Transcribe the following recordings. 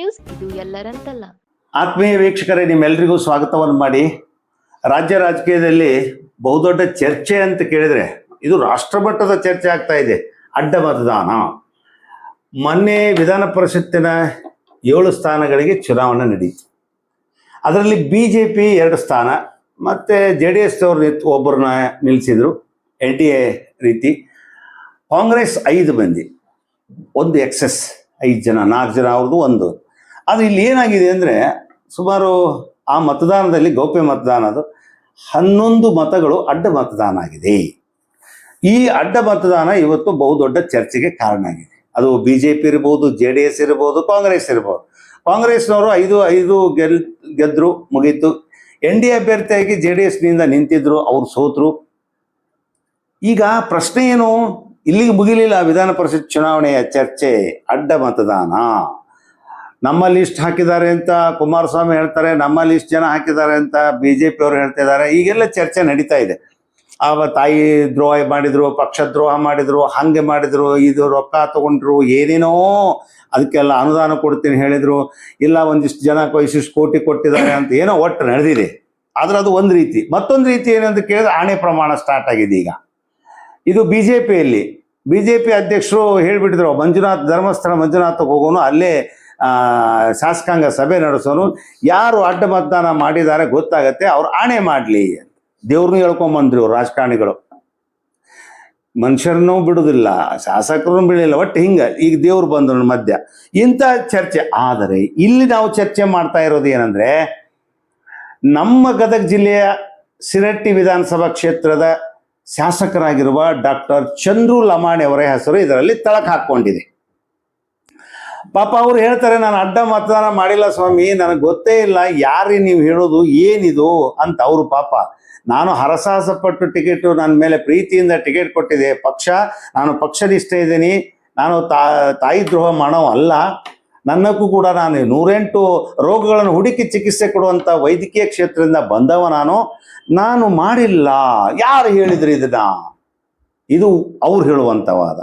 News, ಇದು ಎಲ್ಲರಂತಲ್ಲ. ಆತ್ಮೀಯ ವೀಕ್ಷಕರೇ, ನಿಮ್ಮೆಲ್ಲರಿಗೂ ಸ್ವಾಗತವನ್ನು ಮಾಡಿ. ರಾಜ್ಯ ರಾಜಕೀಯದಲ್ಲಿ ಬಹುದೊಡ್ಡ ಚರ್ಚೆ ಅಂತ ಕೇಳಿದರೆ ಇದು ರಾಷ್ಟ್ರಮಟ್ಟದ ಚರ್ಚೆ ಆಗ್ತಾ ಇದೆ. ಅಡ್ಡ ಮತದಾನ. ಮೊನ್ನೆ ವಿಧಾನ ಪರಿಷತ್ತಿನ 7 ಸ್ಥಾನಗಳಿಗೆ ಚುನಾವಣೆ ನಡೀತು. ಅದರಲ್ಲಿ BJP 2 ಸ್ಥಾನ ಮತ್ತು JDS ಅವರು ಒಬ್ಬರನ್ನ ನಿಲ್ಲಿಸಿದ್ರು, NDA ರೀತಿ. ಕಾಂಗ್ರೆಸ್ 5 ಮಂದಿ, ಒಂದು ಎಕ್ಸೆಸ್ 5 ಜನ, 4 ಜನ ಅವ್ರದ್ದು ಒಂದು. ಅದು ಇಲ್ಲಿ ಏನಾಗಿದೆ ಅಂದರೆ, ಸುಮಾರು ಆ ಮತದಾನದಲ್ಲಿ ಗೌಪ್ಯ ಮತದಾನ, ಅದು 11 ಮತಗಳು ಅಡ್ಡ ಮತದಾನ ಆಗಿದೆ. ಈ ಅಡ್ಡ ಮತದಾನ ಇವತ್ತು ಬಹುದೊಡ್ಡ ಚರ್ಚೆಗೆ ಕಾರಣ ಆಗಿದೆ. ಅದು BJP ಇರ್ಬೋದು, JDS ಇರ್ಬೋದು, ಕಾಂಗ್ರೆಸ್ ಇರ್ಬೋದು. ಕಾಂಗ್ರೆಸ್ನವರು 5 ಗೆದ್ರು, ಮುಗೀತು. NDA ಅಭ್ಯರ್ಥಿಯಾಗಿ JDSನಿಂದ ನಿಂತಿದ್ರು, ಅವ್ರು ಸೋತರು. ಈಗ ಪ್ರಶ್ನೆ ಏನು, ಇಲ್ಲಿಗೆ ಮುಗಿಲಿಲ್ಲ ವಿಧಾನ ಪರಿಷತ್ ಚುನಾವಣೆಯ ಚರ್ಚೆ. ಅಡ್ಡ ಮತದಾನ. ನಮ್ಮ ಲಿಸ್ಟ್ ಹಾಕಿದ್ದಾರೆ ಅಂತ ಕುಮಾರಸ್ವಾಮಿ ಹೇಳ್ತಾರೆ, ನಮ್ಮ ಲಿಸ್ಟ್ ಜನ ಹಾಕಿದ್ದಾರೆ ಅಂತ BJP ಅವರು ಹೇಳ್ತಾ ಇದ್ದಾರೆ. ಈಗೆಲ್ಲ ಚರ್ಚೆ ನಡೀತಾ ಇದೆ. ತಾಯಿ ದ್ರೋಹ ಮಾಡಿದ್ರು, ಪಕ್ಷ ದ್ರೋಹ ಮಾಡಿದ್ರು, ಹಂಗೆ ಮಾಡಿದ್ರು, ಇದು ರೊಕ್ಕ ತಗೊಂಡ್ರು, ಏನೇನೋ ಅದಕ್ಕೆಲ್ಲ ಅನುದಾನ ಕೊಡ್ತೀನಿ ಹೇಳಿದ್ರು, ಇಲ್ಲ ಒಂದಿಷ್ಟು ಜನ ಇಷ್ಟಿಷ್ಟು ಕೋಟಿ ಕೊಟ್ಟಿದ್ದಾರೆ ಅಂತ ಏನೋ ಒಟ್ಟು ನಡೆದಿದೆ. ಆದ್ರೆ ಅದು ಒಂದು ರೀತಿ. ಮತ್ತೊಂದು ರೀತಿ ಏನಂತ ಕೇಳಿದ್ರೆ ಆಣೆ ಪ್ರಮಾಣ ಸ್ಟಾರ್ಟ್ ಆಗಿದೆ ಈಗ. ಇದು BJPಯಲ್ಲಿ BJP ಅಧ್ಯಕ್ಷರು ಹೇಳಿಬಿಟ್ಟಿದ್ರು, ಧರ್ಮಸ್ಥಳ ಮಂಜುನಾಥಕ್ಕೆ ಹೋಗೋನು, ಅಲ್ಲೇ ಶಾಸಕಾಂಗ ಸಭೆ ನಡೆಸೋನು, ಯಾರು ಅಡ್ಡ ಮತದಾನ ಮಾಡಿದ್ದಾರೆ ಗೊತ್ತಾಗತ್ತೆ, ಅವ್ರು ಆಣೆ ಮಾಡಲಿ ಅಂತ ದೇವ್ರನ್ನೂ ಹೇಳ್ಕೊಂಬಂದ್ರು ರಾಜಕಾರಣಿಗಳು. ಮನುಷ್ಯರನ್ನೂ ಬಿಡುವುದಿಲ್ಲ, ಶಾಸಕರನ್ನು ಬಿಡಲಿಲ್ಲ, ಒಟ್ಟು ಹಿಂಗೆ ಈಗ ದೇವ್ರು ಬಂದ್ರು ಮಧ್ಯ. ಇಂಥ ಚರ್ಚೆ. ಆದರೆ ಇಲ್ಲಿ ನಾವು ಚರ್ಚೆ ಮಾಡ್ತಾ ಇರೋದು ಏನಂದರೆ, ನಮ್ಮ ಗದಗ ಜಿಲ್ಲೆಯ ಸಿರಟ್ಟಿ ವಿಧಾನಸಭಾ ಕ್ಷೇತ್ರದ ಶಾಸಕರಾಗಿರುವ ಡಾಕ್ಟರ್ ಚಂದ್ರು ಲಮಾಣಿ ಅವರ ಹೆಸರು ಇದರಲ್ಲಿ ತಳಕು ಹಾಕ್ಕೊಂಡಿದೆ. ಪಾಪ ಅವ್ರು ಹೇಳ್ತಾರೆ, ನಾನು ಅಡ್ಡ ಮತದಾನ ಮಾಡಿಲ್ಲ ಸ್ವಾಮಿ, ನನಗೆ ಗೊತ್ತೇ ಇಲ್ಲ, ಯಾರು ನೀವು ಹೇಳೋದು ಏನಿದು ಅಂತ. ಅವರು ಪಾಪ, ನಾನು ಹರಸಾಹಸ ಪಟ್ಟು ಟಿಕೆಟು, ನನ್ನ ಮೇಲೆ ಪ್ರೀತಿಯಿಂದ ಟಿಕೆಟ್ ಕೊಟ್ಟಿದೆ ಪಕ್ಷ, ನಾನು ಪಕ್ಷನಿಷ್ಠ ಇದ್ದೀನಿ, ನಾನು ತಾಯಿ ದ್ರೋಹ ಮಾಡೋ ಅಲ್ಲ, ನನ್ನಕ್ಕೂ ಕೂಡ ನಾನು 108 ರೋಗಗಳನ್ನು ಹುಡುಕಿ ಚಿಕಿತ್ಸೆ ಕೊಡುವಂಥ ವೈದ್ಯಕೀಯ ಕ್ಷೇತ್ರದಿಂದ ಬಂದವ, ನಾನು ಮಾಡಿಲ್ಲ. ಯಾರು ಹೇಳಿದ್ರು ಇದನ್ನ? ಇದು ಅವ್ರು ಹೇಳುವಂಥ ವಾದ.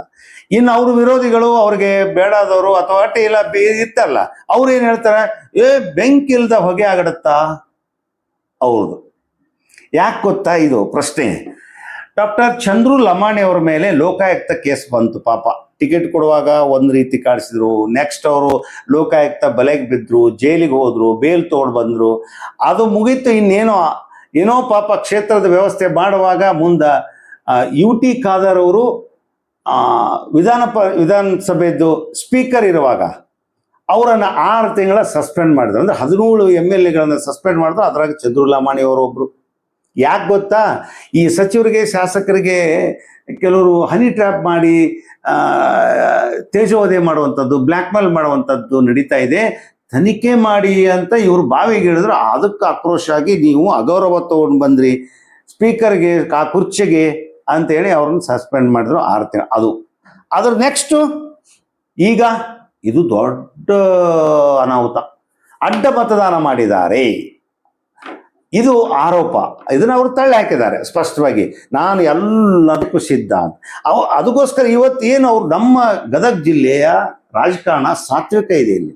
ಇನ್ನು ಅವ್ರ ವಿರೋಧಿಗಳು, ಅವ್ರಿಗೆ ಬೇಡಾದವರು ಅಥವಾ ಅಟ್ಟೆ ಇಲ್ಲ ಇತ್ತಲ್ಲ, ಅವ್ರು ಏನು ಹೇಳ್ತಾರೆ, ಬೆಂಕಿ ಇಲ್ದ ಹೊಗೆ ಆಗಡುತ್ತಾ ಅವ್ರದ್ದು. ಯಾಕೆ ಗೊತ್ತಾ ಇದು ಪ್ರಶ್ನೆ? ಡಾಕ್ಟರ್ ಚಂದ್ರು ಲಮಾಣಿ ಅವ್ರ ಮೇಲೆ ಲೋಕಾಯುಕ್ತ ಕೇಸ್ ಬಂತು. ಪಾಪ ಟಿಕೆಟ್ ಕೊಡುವಾಗ ಒಂದು ರೀತಿ ಕಾಡಿಸಿದ್ರು, ನೆಕ್ಸ್ಟ್ ಅವರು ಲೋಕಾಯುಕ್ತ ಬಲೆಗೆ ಬಿದ್ದರು, ಜೈಲಿಗೆ ಹೋದ್ರು, ಬೇಲ್ ತೊಗೊಂಡು ಬಂದರು. ಅದು ಮುಗೀತು. ಏನೋ ಪಾಪ ಕ್ಷೇತ್ರದ ವ್ಯವಸ್ಥೆ ಮಾಡುವಾಗ ಮುಂದೆ UT ಖಾದರ್ ಅವರು ವಿಧಾನಸಭೆದ್ದು ಸ್ಪೀಕರ್ ಇರುವಾಗ ಅವರನ್ನು 6 ತಿಂಗಳ ಸಸ್ಪೆಂಡ್ ಮಾಡಿದ್ರು. ಅಂದರೆ 17 MLAಗಳನ್ನು ಸಸ್ಪೆಂಡ್ ಮಾಡಿದ್ರು. ಅದ್ರಾಗ ಚಂದ್ರು ಲಮಾಣಿ ಅವರು ಒಬ್ರು. ಯಾಕೆ ಗೊತ್ತಾ? ಈ ಸಚಿವರಿಗೆ, ಶಾಸಕರಿಗೆ ಕೆಲವರು ಹನಿ ಟ್ರ್ಯಾಪ್ ಮಾಡಿ ತೇಜೋವಧೆ ಮಾಡುವಂಥದ್ದು, ಬ್ಲ್ಯಾಕ್ ಮೇಲ್ ಮಾಡುವಂಥದ್ದು ನಡೀತಾ ಇದೆ. ತನಿಖೆ ಮಾಡಿ ಅಂತ ಇವರು ಬಾವಿಗೆ ಹೇಳಿದ್ರು. ಅದಕ್ಕೆ ಆಕ್ರೋಶ ಆಗಿ, ನೀವು ಅಗೌರವ ತಗೊಂಡು ಬಂದ್ರಿ ಸ್ಪೀಕರ್ಗೆ, ಆ ಕುರ್ಚಿಗೆ ಅಂತೇಳಿ ಅವ್ರನ್ನ ಸಸ್ಪೆಂಡ್ ಮಾಡಿದ್ರು 6 ತಿಂಗಳು. ಅದ್ರ ನೆಕ್ಸ್ಟು ಈಗ ಇದು ದೊಡ್ಡ ಅನಾಹುತ. ಅಡ್ಡ ಮತದಾನ ಮಾಡಿದ್ದಾರೆ, ಇದು ಆರೋಪ. ಇದನ್ನು ಅವರು ತಳ್ಳಿ ಹಾಕಿದ್ದಾರೆ ಸ್ಪಷ್ಟವಾಗಿ. ನಾನು ಎಲ್ಲದಕ್ಕೂ ಸಿದ್ಧ ಅಂತ. ಅದಕ್ಕೋಸ್ಕರ ಇವತ್ತೇನು ಅವ್ರು, ನಮ್ಮ ಗದಗ ಜಿಲ್ಲೆಯ ರಾಜಕಾರಣ ಸಾತ್ವಿಕ ಇದೆ. ಇಲ್ಲಿ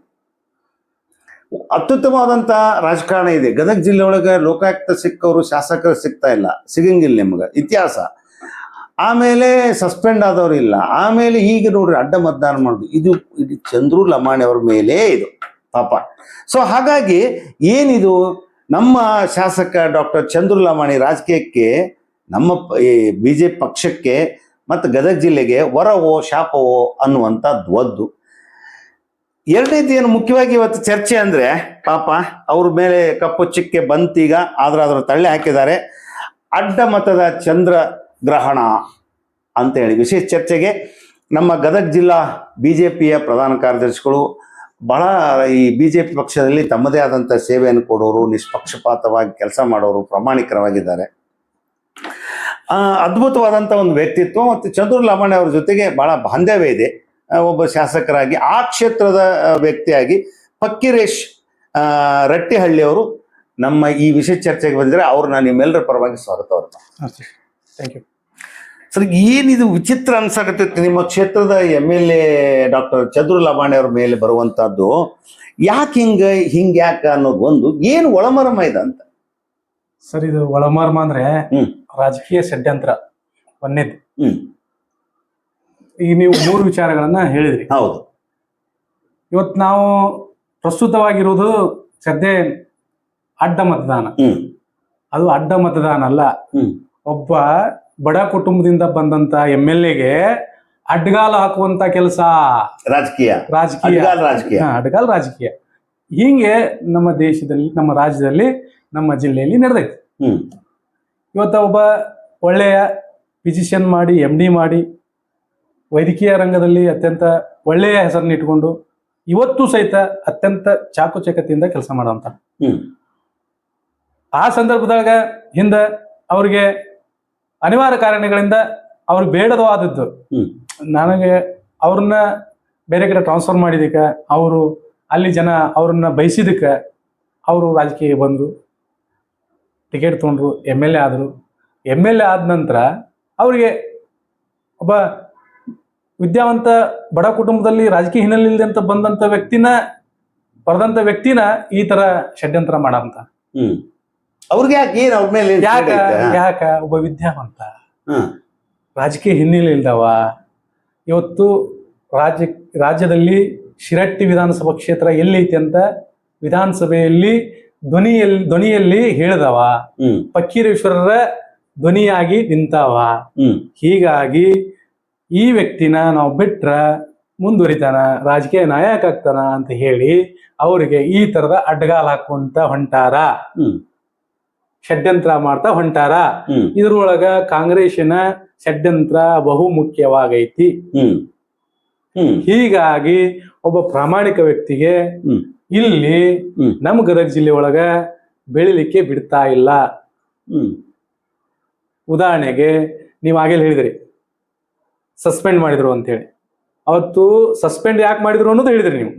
ಅತ್ಯುತ್ತಮವಾದಂಥ ರಾಜಕಾರಣ ಇದೆ. ಗದಗ ಜಿಲ್ಲೆ ಒಳಗೆ ಲೋಕಾಯುಕ್ತ ಸಿಕ್ಕವರು ಶಾಸಕರು ಸಿಗ್ತಾ ಇಲ್ಲ, ಸಿಗಂಗಿಲ್ಲ ನಿಮ್ಗೆ, ಇತಿಹಾಸ. ಆಮೇಲೆ ಸಸ್ಪೆಂಡ್ ಆದವರು ಇಲ್ಲ. ಆಮೇಲೆ ಈಗ ನೋಡ್ರಿ ಅಡ್ಡ ಮತದಾನ ಮಾಡೋದು. ಇದು ಚಂದ್ರು ಲಮಾಣಿ ಅವ್ರ ಮೇಲೆ ಇದು ಪಾಪ. ಸೊ ಹಾಗಾಗಿ ಏನಿದು, ನಮ್ಮ ಶಾಸಕ ಡಾಕ್ಟರ್ ಚಂದ್ರು ಲಮಾಣಿ ರಾಜಕೀಯಕ್ಕೆ, ನಮ್ಮ BJP ಪಕ್ಷಕ್ಕೆ ಮತ್ತು ಗದಗ ಜಿಲ್ಲೆಗೆ ವರವೋ ಶಾಪವೋ ಅನ್ನುವಂಥದ್ದು ಒಂದು. ಎರಡನೇದು ಏನು ಮುಖ್ಯವಾಗಿ ಇವತ್ತು ಚರ್ಚೆ ಅಂದರೆ, ಪಾಪ ಅವ್ರ ಮೇಲೆ ಕಪ್ಪು ಚಿಕ್ಕೆ ಬಂತೀಗ, ಆದ್ರೆ ಅದರ ತಳ್ಳಿ ಹಾಕಿದ್ದಾರೆ. ಅಡ್ಡ ಮತದ ಚಂದ್ರಗ್ರಹಣ ಅಂತೇಳಿ ವಿಶೇಷ ಚರ್ಚೆಗೆ ನಮ್ಮ ಗದಗ ಜಿಲ್ಲಾ BJPಯ ಪ್ರಧಾನ ಕಾರ್ಯದರ್ಶಿಗಳು, ಬಹಳ ಈ BJP ಪಕ್ಷದಲ್ಲಿ ತಮ್ಮದೇ ಆದಂಥ ಸೇವೆಯನ್ನು ಕೊಡೋರು, ನಿಷ್ಪಕ್ಷಪಾತವಾಗಿ ಕೆಲಸ ಮಾಡೋರು, ಪ್ರಾಮಾಣಿಕರಾಗಿದ್ದಾರೆ. ಅದ್ಭುತವಾದಂಥ ಒಂದು ವ್ಯಕ್ತಿತ್ವ. ಮತ್ತು ಚಂದ್ರು ಲಮಾಣಿ ಅವ್ರ ಜೊತೆಗೆ ಬಹಳ ಬಾಂಧವ್ಯ ಇದೆ. ಒಬ್ಬ ಶಾಸಕರಾಗಿ, ಆ ಕ್ಷೇತ್ರದ ವ್ಯಕ್ತಿಯಾಗಿ ಫಕ್ಕೀರೇಶ್ ರಟ್ಟಿಹಳ್ಳಿಯವರು ನಮ್ಮ ಈ ವಿಶೇಷ ಚರ್ಚೆಗೆ ಬಂದರೆ ಅವ್ರನ್ನ ನಿಮ್ಮೆಲ್ಲರ ಪರವಾಗಿ ಸ್ವಾಗತ. Thank you. ಸರ್ ಏನಿದು ವಿಚಿತ್ರ ಅನ್ಸಾಕತ್ತೈತಿ, ನಿಮ್ಮ ಕ್ಷೇತ್ರದ MLA ಡಾಕ್ಟರ್ ಚಂದ್ರು ಲಮಾಣಿ ಅವ್ರ ಮೇಲೆ ಬರುವಂತಹದ್ದು ಯಾಕೆ ಹಿಂಗ್ಯಾಕ ಅನ್ನೋದು ಒಂದು ಏನು ಒಳಮರ್ಮ ಇದೆ ಅಂತ. ಸರ್ ಇದು ಒಳಮರ್ಮ ಅಂದ್ರೆ ರಾಜಕೀಯ ಷಡ್ಯಂತ್ರ ಒಂದೇದು. ಈಗ ನೀವು 3 ವಿಚಾರಗಳನ್ನ ಹೇಳಿದ್ರಿ. ಹೌದು. ಇವತ್ತು ನಾವು ಪ್ರಸ್ತುತವಾಗಿರುವುದು ಸದ್ಯ ಅಡ್ಡ ಮತದಾನ. ಅದು ಅಡ್ಡ ಮತದಾನ ಅಲ್ಲ. ಒಬ್ಬ ಬಡ ಕುಟುಂಬದಿಂದ ಬಂದಂತ MLAಗೆ ಅಡ್ಡಗಾಲ ಹಾಕುವಂತ ಕೆಲಸ ರಾಜಕೀಯ. ಅಡ್ಡಗಾಲ ರಾಜಕೀಯ ಹಿಂಗೆ ನಮ್ಮ ದೇಶದಲ್ಲಿ, ನಮ್ಮ ರಾಜ್ಯದಲ್ಲಿ, ನಮ್ಮ ಜಿಲ್ಲೆಯಲ್ಲಿ ನಡೆದೈತಿ. ಇವತ್ತ ಒಬ್ಬ ಒಳ್ಳೆಯ ಫಿಸಿಷಿಯನ್ ಮಾಡಿ MD ಮಾಡಿ ವೈದ್ಯಕೀಯ ರಂಗದಲ್ಲಿ ಅತ್ಯಂತ ಒಳ್ಳೆಯ ಹೆಸರನ್ನ ಇಟ್ಕೊಂಡು ಇವತ್ತು ಸಹಿತ ಅತ್ಯಂತ ಚಾಕುಚಕತೆಯಿಂದ ಕೆಲಸ ಮಾಡೋಂತ ಆ ಸಂದರ್ಭದಾಗ ಹಿಂದ ಅವ್ರಿಗೆ ಅನಿವಾರ್ಯ ಕಾರಣಗಳಿಂದ ಅವ್ರಿಗೆ ಬೇಡದವಾದದ್ದು, ನನಗೆ ಅವ್ರನ್ನ ಬೇರೆ ಕಡೆ ಟ್ರಾನ್ಸ್ಫರ್ ಮಾಡಿದಕ್ಕೆ, ಅವರು ಅಲ್ಲಿ ಜನ ಅವ್ರನ್ನ ಬಯಸಿದಕ್ಕೆ ಅವರು ರಾಜಕೀಯ ಬಂದರು, ಟಿಕೆಟ್ ತೊಗೊಂಡ್ರು, MLA ಆದರು. MLA ಆದ ನಂತರ ಅವರಿಗೆ ಒಬ್ಬ ವಿದ್ಯಾವಂತ ಬಡ ಕುಟುಂಬದಲ್ಲಿ ರಾಜಕೀಯ ಹಿನ್ನೆಲೆ ಇಲ್ಲದೆ ಅಂತ ಬಂದಂತ ಬರೆದಂತ ವ್ಯಕ್ತಿನ ಈ ತರ ಷಡ್ಯಂತ್ರ ಮಾಡಂತ. ಅವ್ರಿಗೆ ಯಾಕ ಒಬ್ಬ ವಿದ್ಯಾವಂತ ರಾಜಕೀಯ ಹಿನ್ನೆಲೆ ಇಲ್ದವ ಇವತ್ತು ರಾಜ್ಯದಲ್ಲಿ ಶಿರಟ್ಟಿ ವಿಧಾನಸಭಾ ಕ್ಷೇತ್ರ ಎಲ್ಲೈತಿ ಅಂತ ವಿಧಾನಸಭೆಯಲ್ಲಿ ಧ್ವನಿಯಲ್ಲಿ ಹೇಳಿದವ, ಫಕೀರೇಶ್ವರರ ಧ್ವನಿಯಾಗಿ ನಿಂತವ. ಹೀಗಾಗಿ ಈ ವ್ಯಕ್ತಿನ ನಾವು ಬಿಟ್ರ ಮುಂದುವರಿತಾನ, ರಾಜಕೀಯ ನಾಯಕ ಆಗ್ತಾನ ಅಂತ ಹೇಳಿ ಅವರಿಗೆ ಈ ತರದ ಅಡ್ಡಗಾಲ ಹಾಕುವಂತ ಹೊಂಟಾರ, ಷಡ್ಯಂತ್ರ ಮಾಡ್ತಾ ಹೊಂಟಾರ. ಇದ್ರೊಳಗ ಕಾಂಗ್ರೆಸ್ಸಿನ ಷಡ್ಯಂತ್ರ ಬಹು ಮುಖ್ಯವಾಗೈತಿ. ಹೀಗಾಗಿ ಒಬ್ಬ ಪ್ರಾಮಾಣಿಕ ವ್ಯಕ್ತಿಗೆ ಇಲ್ಲಿ ನಮ್ಮ ಗದಗ ಜಿಲ್ಲೆ ಒಳಗ ಬೆಳಿಲಿಕ್ಕೆ ಬಿಡ್ತಾ ಇಲ್ಲ. ಉದಾಹರಣೆಗೆ ನೀವು ಆಗಲೇ ಹೇಳಿದ್ರಿ ಸಸ್ಪೆಂಡ್ ಮಾಡಿದ್ರು ಅಂತೇಳಿ. ಅವತ್ತು ಸಸ್ಪೆಂಡ್ ಯಾಕೆ ಮಾಡಿದ್ರು ಅನ್ನೋದು ಹೇಳಿದ್ರಿ ನೀವು.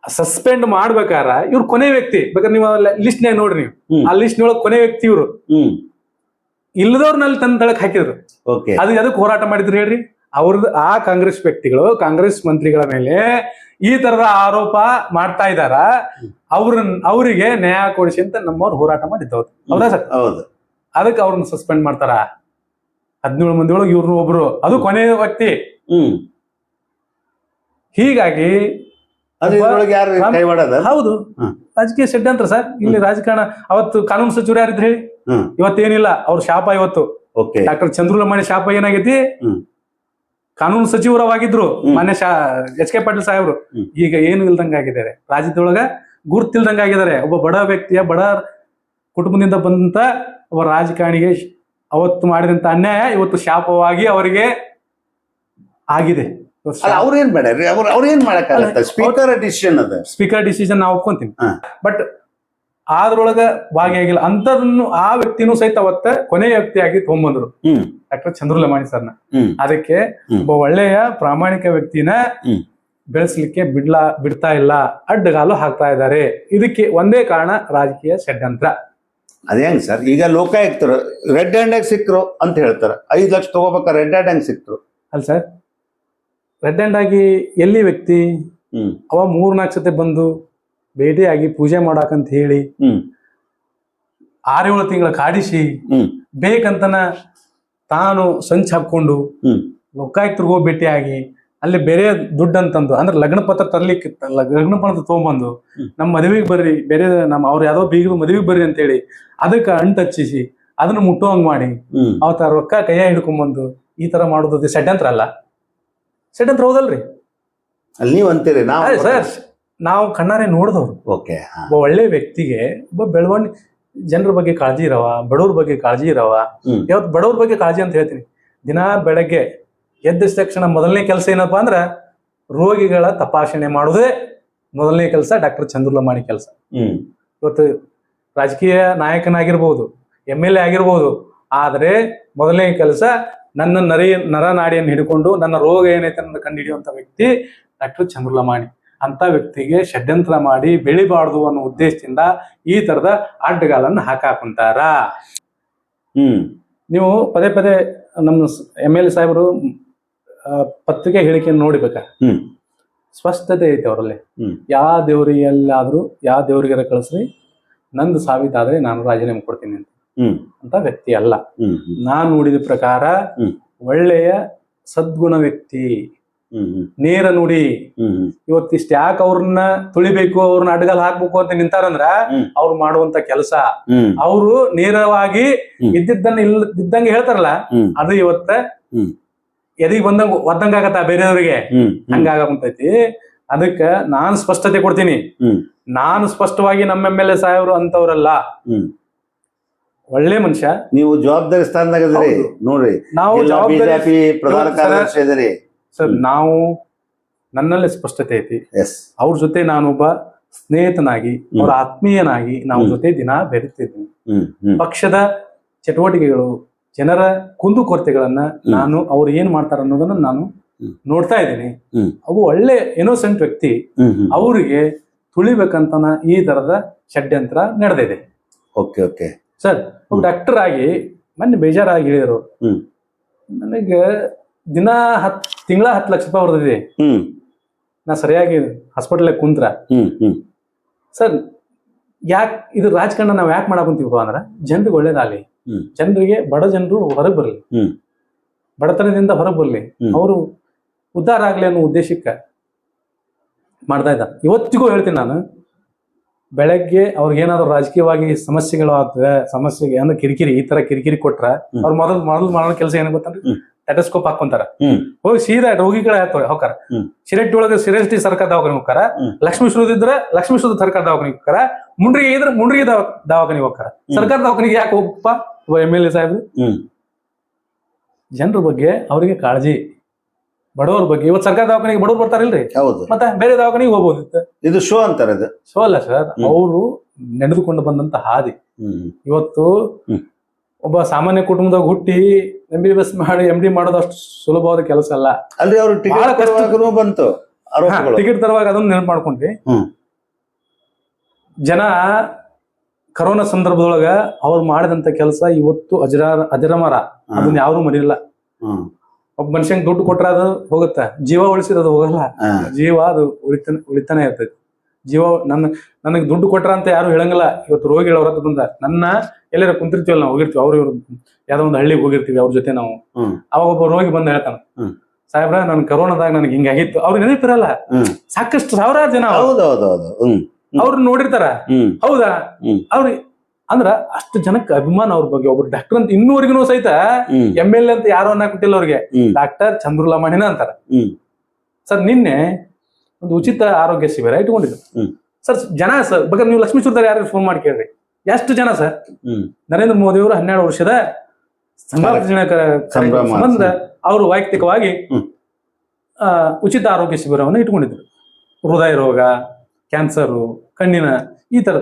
ಸಸ್ಪೆಂಡ್ ಮಾಡ್ಬೇಕಾರ ಇವ್ರು ಕೊನೆ ವ್ಯಕ್ತಿ, ಬೇಕಾದ್ರೆ ನೀವು ಲಿಸ್ಟ್ ನಾಗ ನೋಡ್ರಿ, ನೀವು ಆ ಲಿಸ್ಟ್ ನೊಳಗೆ ಕೊನೆ ವ್ಯಕ್ತಿ ಇವ್ರು. ಇಲ್ಲದವ್ರನಲ್ಲಿ ತಂದ ತಳಕ್ ಹಾಕಿದ್ರು. ಅದಕ್ಕೆ ಹೋರಾಟ ಮಾಡಿದ್ರು ಹೇಳ್ರಿ. ಅವ್ರದ್ದು ಆ ಕಾಂಗ್ರೆಸ್ ವ್ಯಕ್ತಿಗಳು, ಕಾಂಗ್ರೆಸ್ ಮಂತ್ರಿಗಳ ಮೇಲೆ ಈ ತರದ ಆರೋಪ ಮಾಡ್ತಾ ಇದಾರ, ಅವರಿಗೆ ನ್ಯಾಯ ಕೊಡಿಸಿ ಅಂತ ನಮ್ಮವ್ರು ಹೋರಾಟ ಮಾಡಿದ್ದವ್ರು. ಹೌದಾ ಸರ್? ಹೌದು. ಅದಕ್ಕೆ ಅವ್ರನ್ನ ಸಸ್ಪೆಂಡ್ ಮಾಡ್ತಾರ. 17 ಮಂದಿ ಒಳಗೆ ಇವ್ರನ್ನ ಒಬ್ರು, ಅದು ಕೊನೆಯ ವ್ಯಕ್ತಿ. ಹೀಗಾಗಿ ಹೌದು, ರಾಜಕೀಯ ಷಡ್ಯಂತ್ರ ಸರ್. ಇಲ್ಲಿ ರಾಜಕಾರಣ ಅವತ್ತು ಕಾನೂನು ಸಚಿವರು ಯಾರಿದ್ರು ಹೇಳಿ? ಇವತ್ತೇನಿಲ್ಲ, ಅವ್ರ ಶಾಪ ಇವತ್ತು ಡಾಕ್ಟರ್ ಚಂದ್ರು ಲಮಾಣಿ ಶಾಪ ಏನಾಗೈತಿ? ಕಾನೂನು ಸಚಿವರವಾಗಿದ್ರು ಮಾನ್ಯ HK ಪಾಟೀಲ್ ಸಾಹೇಬ್ರು. ಈಗ ಏನು ಇಲ್ದಂಗ ಆಗಿದ್ದಾರೆ, ರಾಜ್ಯದೊಳಗ ಗುರ್ತಿಲ್ದಂಗ ಆಗಿದ್ದಾರೆ. ಒಬ್ಬ ಬಡ ವ್ಯಕ್ತಿಯ, ಬಡ ಕುಟುಂಬದಿಂದ ಬಂದಂತ ಒಬ್ಬ ರಾಜಕಾರಣಿಗೆ ಅವತ್ತು ಮಾಡಿದಂತ ಅನ್ಯಾಯ ಇವತ್ತು ಶಾಪವಾಗಿ ಅವರಿಗೆ ಆಗಿದೆ. ಅವ್ರೇನ್ ಮಾಡ್ಯಾರ? ಅವ್ರೇನ್ ಮಾಡಕ್ಕಾಗತ್ತ? ಸ್ಪೀಕರ್ ಡಿಸಿಷನ್ ನಾವು ಒಪ್ಕೊಂತೀನಿ, ಬಟ್ ಅದ್ರೊಳಗ ಭಾಗಿಯಾಗಿಲ್ಲ ಅಂತದನ್ನು ಆ ವ್ಯಕ್ತಿನೂ ಸಹಿತ ಅವತ್ತ ಕೊನೆಯ ವ್ಯಕ್ತಿಯಾಗಿ ತಗೊಂಡ್ಬಂದ್ರು ಡಾಕ್ಟರ್ ಚಂದ್ರು ಲಮಾಣಿ ಸರ್ನ. ಅದಕ್ಕೆ ಒಬ್ಬ ಒಳ್ಳೆಯ ಪ್ರಾಮಾಣಿಕ ವ್ಯಕ್ತಿನ ಬೆಳೆಸಲಿಕ್ಕೆ ಬಿಡ್ತಾ ಇಲ್ಲ, ಅಡ್ಡಗಾಲು ಹಾಕ್ತಾ ಇದ್ದಾರೆ. ಇದಕ್ಕೆ ಒಂದೇ ಕಾರಣ, ರಾಜಕೀಯ ಷಡ್ಯಂತ್ರ. ಅದೇ ಹೆಂಗ್ ಸರ್? ಈಗ ಲೋಕಾಯುಕ್ತರು ರೆಡ್ ಹ್ಯಾಂಡ್ ಆಗಿ ಸಿಕ್ರು ಅಂತ ಹೇಳ್ತಾರೆ. 5 ಲಕ್ಷ ತಗೋಬೇಕಾರೆ ರೆಡ್ ಹ್ಯಾಂಡ್ ಆಗಿ ಸಿಕ್ತರು ಅಲ್ಲ ಸರ್? ರೆಡ್ ಹ್ಯಾಂಡ್ ಆಗಿ ಎಲ್ಲಿ ವ್ಯಕ್ತಿ ಅವ 3-4 ಸತಿ ಬಂದು ಭೇಟಿಯಾಗಿ ಪೂಜೆ ಮಾಡಾಕಂತ ಹೇಳಿ 6-7 ತಿಂಗಳ ಕಾಡಿಸಿ ಬೇಕಂತನ ತಾನು ಸಂಚು ಹಾಕೊಂಡು ಲೋಕಾಯುಕ್ತರಿಗೂ ಭೇಟಿಯಾಗಿ ಅಲ್ಲಿ ಬೇರೆ ದುಡ್ಡು ಅಂತಂದು, ಅಂದ್ರೆ ಲಗ್ನ ಪತ್ರ ತರ್ಲಿಕ್ಕೆ, ಲಗ್ನ ಪತ್ರ ತಗೊಂಡ್ಬಂದು ನಮ್ಮ ಮದುವೆಗೆ ಬರ್ರಿ, ಬೇರೆ ಅವ್ರು ಯಾವ್ದೋ ಬೀಗರು ಮದುವೆಗೆ ಬರ್ರಿ ಅಂತೇಳಿ ಅದಕ್ಕೆ ಅಂಟಚ್ಚಿಸಿ ಅದನ್ನ ಮುಟ್ಟುವಂಗ್ ಮಾಡಿ ಅವತ್ತ ರೊಕ್ಕ ಕೈಯ ಹಿಡ್ಕೊಂಡ್ಬಂದು ಈ ತರ ಮಾಡೋದು ಷಡ್ಯಂತ್ರ ಅಲ್ಲ? ಷಡ್ಯಂತ್ರ ಹೌದಲ್ರಿ? ಅಲ್ಲಿ ನೀವು ಅಂತೀರಿ. ಸರ್, ನಾವು ಕಣ್ಣಾರೆ ನೋಡಿದವ್ರು. ಒಬ್ಬ ಒಳ್ಳೆ ವ್ಯಕ್ತಿಗೆ ಒಬ್ಬ ಬೆಳವಣಿಗೆ, ಜನರ ಬಗ್ಗೆ ಕಾಳಜಿ ಇರವ, ಬಡವ್ರ ಬಗ್ಗೆ ಕಾಳಜಿ ಇರವ. ಇವತ್ತು ಬಡವ್ರ ಬಗ್ಗೆ ಕಾಳಜಿ ಅಂತ ಹೇಳ್ತೀನಿ. ದಿನಾ ಬೆಳಗ್ಗೆ ಎದ್ದ ತಕ್ಷಣ ಮೊದಲನೇ ಕೆಲಸ ಏನಪ್ಪಾ ಅಂದ್ರ ರೋಗಿಗಳ ತಪಾಸಣೆ ಮಾಡೋದೇ ಮೊದಲನೇ ಕೆಲಸ ಡಾಕ್ಟರ್ ಚಂದ್ರು ಲಮಾಣಿ ಕೆಲಸ. ಇವತ್ತು ರಾಜಕೀಯ ನಾಯಕನಾಗಿರ್ಬೋದು, MLA ಆಗಿರ್ಬೋದು, ಆದ್ರೆ ಮೊದಲನೇ ಕೆಲಸ ನನ್ನ ನರನಾಡಿಯನ್ನು ಹಿಡ್ಕೊಂಡು ನನ್ನ ರೋಗ ಏನೈತೆ ನನ್ನ ಕಂಡು ಹಿಡಿಯುವಂತ ವ್ಯಕ್ತಿ ಡಾಕ್ಟರ್ ಚಂದ್ರು ಲಮಾಣಿ. ಅಂತ ವ್ಯಕ್ತಿಗೆ ಷಡ್ಯಂತ್ರ ಮಾಡಿ ಬೆಳಿಬಾರ್ದು ಅನ್ನೋ ಉದ್ದೇಶದಿಂದ ಈ ತರದ ಅಡ್ಡಗಾಲನ್ನು ಹಾಕಾಕುಂತಾರ. ನೀವು ಪದೇ ಪದೇ ನಮ್ಮ MLA ಸಾಹೇಬರು ಪತ್ರಿಕೆ ಹೇಳಿಕೆಯನ್ನು ನೋಡಿಬೇಕ, ಸ್ಪಷ್ಟತೆ ಐತಿ ಅವರಲ್ಲಿ. ಯಾವ ದೇವ್ರಿಗೆ ಎಲ್ಲಾದ್ರೂ ಯಾವ ದೇವ್ರಿಗಾರ ಕಳಿಸ್ರಿ, ನಂದು ಸಾವಿದ್ದಾದ್ರೆ ನಾನು ರಾಜೀನಾಮೆ ಕೊಡ್ತೀನಿ ಅಂತ ವ್ಯಕ್ತಿ ಅಲ್ಲ. ನಾನು ನೋಡಿದ ಪ್ರಕಾರ ಒಳ್ಳೆಯ ಸದ್ಗುಣ ವ್ಯಕ್ತಿ, ನೇರ ನುಡಿ. ಇವತ್ತಿಷ್ಟ ಯಾಕೆ ಅವ್ರನ್ನ ತುಳಿಬೇಕು, ಅವ್ರನ್ನ ಅಡ್ಗಲ್ ಹಾಕ್ಬೇಕು ಅಂತ ನಿಂತಾರಂದ್ರ ಅವ್ರು ಮಾಡುವಂತ ಕೆಲಸ, ಅವರು ನೇರವಾಗಿ ಇದ್ದಂಗೆ ಹೇಳ್ತಾರಲ್ಲ, ಅದು ಇವತ್ತ ಎದಿಗೆ ಬಂದಂಗ ಒದ್ದಂಗ ಆಗತ್ತ ಬೇರೆಯವ್ರಿಗೆ, ಹಂಗಾಗಂತೈತಿ. ಅದಕ್ಕ ನಾನು ಸ್ಪಷ್ಟತೆ ಕೊಡ್ತೀನಿ. ನಾನು ಸ್ಪಷ್ಟವಾಗಿ ನಮ್ಮ MLA ಸಾಹೇಬರು ಅಂತವ್ರಲ್ಲ, ಒಳ್ಳೆ ಮನುಷ್ಯ. ನೀವು ಜವಾಬ್ದಾರಿ ಸ್ಥಾನದಾಗ ನೋಡ್ರಿ, ನಾವು ಬಿಜೆಪಿ ಪ್ರಧಾನ ಕಾರ್ಯದರ್ಶಿ ಇದ್ದೀರಿ ಸರ್. ನಾವು ನನ್ನಲ್ಲಿ ಸ್ಪಷ್ಟತೆ ಐತಿ. ಅವ್ರ ಜೊತೆ ನಾನೊಬ್ಬ ಸ್ನೇಹಿತನಾಗಿ, ಅವರ ಆತ್ಮೀಯನಾಗಿ ನಾವು ಜೊತೆ ದಿನ ಬೆರೀತಿದ್ದೀನಿ. ಪಕ್ಷದ ಚಟುವಟಿಕೆಗಳು, ಜನರ ಕುಂದುಕೊರತೆಗಳನ್ನ ನಾನು ಅವ್ರು ಏನ್ ಮಾಡ್ತಾರ ಅನ್ನೋದನ್ನ ನಾನು ನೋಡ್ತಾ ಇದ್ದೀನಿ. ಅವು ಒಳ್ಳೆ ಇನ್ನೋಸೆಂಟ್ ವ್ಯಕ್ತಿ, ಅವರಿಗೆ ತುಳಿಬೇಕಂತ ಈ ತರದ ಷಡ್ಯಂತ್ರ ನಡೆದಿದೆ. ಸರ್, ಡಾಕ್ಟರ್ ಆಗಿ ಮೊನ್ನೆ ಬೇಜಾರಾಗಿ ಹೇಳಿದ್ರು, ನನಗೆ ದಿನ ತಿಂಗಳ 10 ಲಕ್ಷ ರೂಪಾಯಿ ಬರ್ದಿದೆ, ನಾ ಸರಿಯಾಗಿ ಹಾಸ್ಪಿಟಲ್ ಕುಂತ್ರ. ಸರ್, ಯಾಕೆ ಇದು ರಾಜಕಾರಣ ನಾವ್ ಯಾಕೆ ಮಾಡಾಕುಂತೀವಪ್ಪ ಅಂದ್ರ ಜನರಿಗೆ ಒಳ್ಳೇದಾಗ್ಲಿ, ಜನರಿಗೆ, ಬಡ ಜನರು ಹೊರಗೆ ಬರ್ಲಿ, ಬಡತನದಿಂದ ಹೊರಗೆ ಬರ್ಲಿ, ಅವರು ಉದ್ಧಾರ ಆಗ್ಲಿ ಅನ್ನೋ ಉದ್ದೇಶಕ್ಕೆ ಮಾಡ್ತಾ ಇದ್ದಾರೆ. ಇವತ್ತಿಗೂ ಹೇಳ್ತೀನಿ ನಾನು, ಬೆಳಗ್ಗೆ ಅವ್ರಿಗೇನಾದ್ರು ರಾಜಕೀಯವಾಗಿ ಸಮಸ್ಯೆಗಳು ಆಗ್ತದೆ, ಸಮಸ್ಯೆಗೆ ಅಂದ್ರೆ ಕಿರಿಕಿರಿ, ಈ ತರ ಕಿರಿಕಿರಿ ಕೊಟ್ರ ಅವ್ರು ಮೊದಲು ಮಾಡೋ ಕೆಲಸ ಏನ್ ಗೊತ್ತಂದ್ರೆ ಟೆಟಸ್ಕೋಪ್ ಹಾಕೊಂತಾರ, ಹೋಗಿ ಸೀದಾ ರೋಗಿಗಳ ಹೋಗ್ತಾರ. ಶಿರಟ್ಟಿ ಒಳಗೆ ಶಿರಟ್ಟಿ ಸರ್ಕಾರ ದವಾಖಾನೆ ಹೋಗ್ತಾರ, ಲಕ್ಷ್ಮೀ ಇದ್ರೆ ಲಕ್ಷ್ಮೀ ಸರ್ಕಾರ ದವಾಖಾನೆ ಹೋಗ್ತಾರ, ಮುಂಡ್ರಿಗೆ ಇದ್ರೆ ಮುಂಡ್ರಿಗೆ ದವಾಖಾನೆ ಹೋಗ್ತಾರ. ಸರ್ಕಾರ ದವಾಖಾನಿಗೆ ಯಾಕೆ ಹೋಗಪ್ಪ MLA ಸಾಹೇಬ್ರು? ಜನರ ಬಗ್ಗೆ ಅವರಿಗೆ ಕಾಳಜಿ, ಬಡವರ ಬಗ್ಗೆ. ಇವತ್ತು ಸರ್ಕಾರ ದವಾಖಾನೆಗೆ ಬಡವ್ರು ಬರ್ತಾರಿಲ್ರಿ, ಮತ್ತೆ ಬೇರೆ ದವಾಖಾನೆಗೆ ಹೋಗ್ಬೋದಿತ್ತು. ಇದು ಶೋ ಅಂತಾರೆ, ಶೋ ಅಲ್ಲ ಸರ್, ಅವರು ನಡೆದುಕೊಂಡು ಬಂದಂತ ಹಾದಿ. ಇವತ್ತು ಒಬ್ಬ ಸಾಮಾನ್ಯ ಕುಟುಂಬದಾಗ ಹುಟ್ಟಿ MBBS ಮಾಡಿ MD ಮಾಡೋದು ಅಷ್ಟು ಸುಲಭವಾದ ಕೆಲಸ ಅಲ್ಲ. ಅಲ್ಲಿ ಅವರು ಬಂತು ಟಿಕೆಟ್ ತರುವಾಗ ಅದನ್ನ ನೆನಪು ಮಾಡ್ಕೊಂಡ್ರಿ. ಜನ ಕರೋನಾ ಸಂದರ್ಭದೊಳಗ ಅವ್ರು ಮಾಡಿದಂತ ಕೆಲಸ ಇವತ್ತು ಅಜರಾಮರ, ಅದನ್ನ ಯಾರು ಮರಿಯಲ್ಲ. ಒಬ್ಬ ಮನುಷ್ಯಂಗೆ ದುಡ್ಡು ಕೊಟ್ರ ಅದು ಹೋಗುತ್ತ, ಜೀವ ಉಳಿಸಿದ ಅದು ಹೋಗಲ್ಲ. ಜೀವ ಅದು ಉಳಿತಾನೆ ಇರ್ತೈತಿ. ಜೀವ ನನಗೆ ದುಡ್ಡು ಕೊಟ್ರ ಅಂತ ಯಾರು ಹೇಳಂಗಿಲ್ಲ. ಇವತ್ತು ರೋಗಿಗಳ ಹೊರತು ಬಂದ ನನ್ನ ಎಲ್ಲಾರ ಕುಂತಿರ್ತೀವಲ್ಲ, ನಾವು ಹೋಗಿರ್ತೀವಿ, ಅವ್ರು ಇವ್ರು ಯಾವ್ದೋ ಒಂದು ಹಳ್ಳಿಗೆ ಹೋಗಿರ್ತೀವಿ, ಅವ್ರ ಜೊತೆ ನಾವು. ಅವಾಗ ಒಬ್ಬ ರೋಗಿ ಬಂದ್ ಹೇಳ್ತಾನ, ಸಾಹೇಬ್ರ ನನ್ ಕರೋನಾದಾಗ ನನಗೆ ಹಿಂಗಾಗಿತ್ತು. ಅವ್ರಿಗೆ ನೆನಪಿರಲ್ಲ, ಸಾಕಷ್ಟು ಸಾವಿರಾರು ಜನ ಅವ್ರು ನೋಡಿರ್ತಾರ. ಹೌದಾ? ಅವ್ರಿಗೆ ಅಂದ್ರ ಅಷ್ಟು ಜನಕ್ಕೆ ಅಭಿಮಾನ ಅವ್ರ ಬಗ್ಗೆ. ಒಬ್ರು ಡಾಕ್ಟರ್ ಅಂತ ಇನ್ನೂವರೆಗೂ ಸಹಿತ MLA ಅಂತ ಯಾರು ಅನ್ನಕ್ಕಿಲ್ಲ ಅವ್ರಿಗೆ, ಡಾಕ್ಟರ್ ಚಂದ್ರುಲಾ ಮಾಣಿನ ಅಂತಾರ. ಸರ್, ನಿನ್ನೆ ಒಂದು ಉಚಿತ ಆರೋಗ್ಯ ಶಿಬಿರ ಇಟ್ಕೊಂಡಿದ್ರು ಸರ್. ಜನ ಸರ್ ಬೇಕಾದ್ರೆ ನೀವು ಲಕ್ಷ್ಮೀಶ್ವರದಾಗ ಯಾರು ಫೋನ್ ಮಾಡಿ ಕೇಳ್ರಿ, ಎಷ್ಟು ಜನ ಸರ್. ನರೇಂದ್ರ ಮೋದಿ ಅವರು 12 ವರ್ಷದ ಸಂಬಂಧ ಅವರು ವೈಯಕ್ತಿಕವಾಗಿ ಉಚಿತ ಆರೋಗ್ಯ ಶಿಬಿರವನ್ನು ಇಟ್ಕೊಂಡಿದ್ರು. ಹೃದಯ ರೋಗ, ಕ್ಯಾನ್ಸರು, ಕಣ್ಣಿನ ಈ ತರ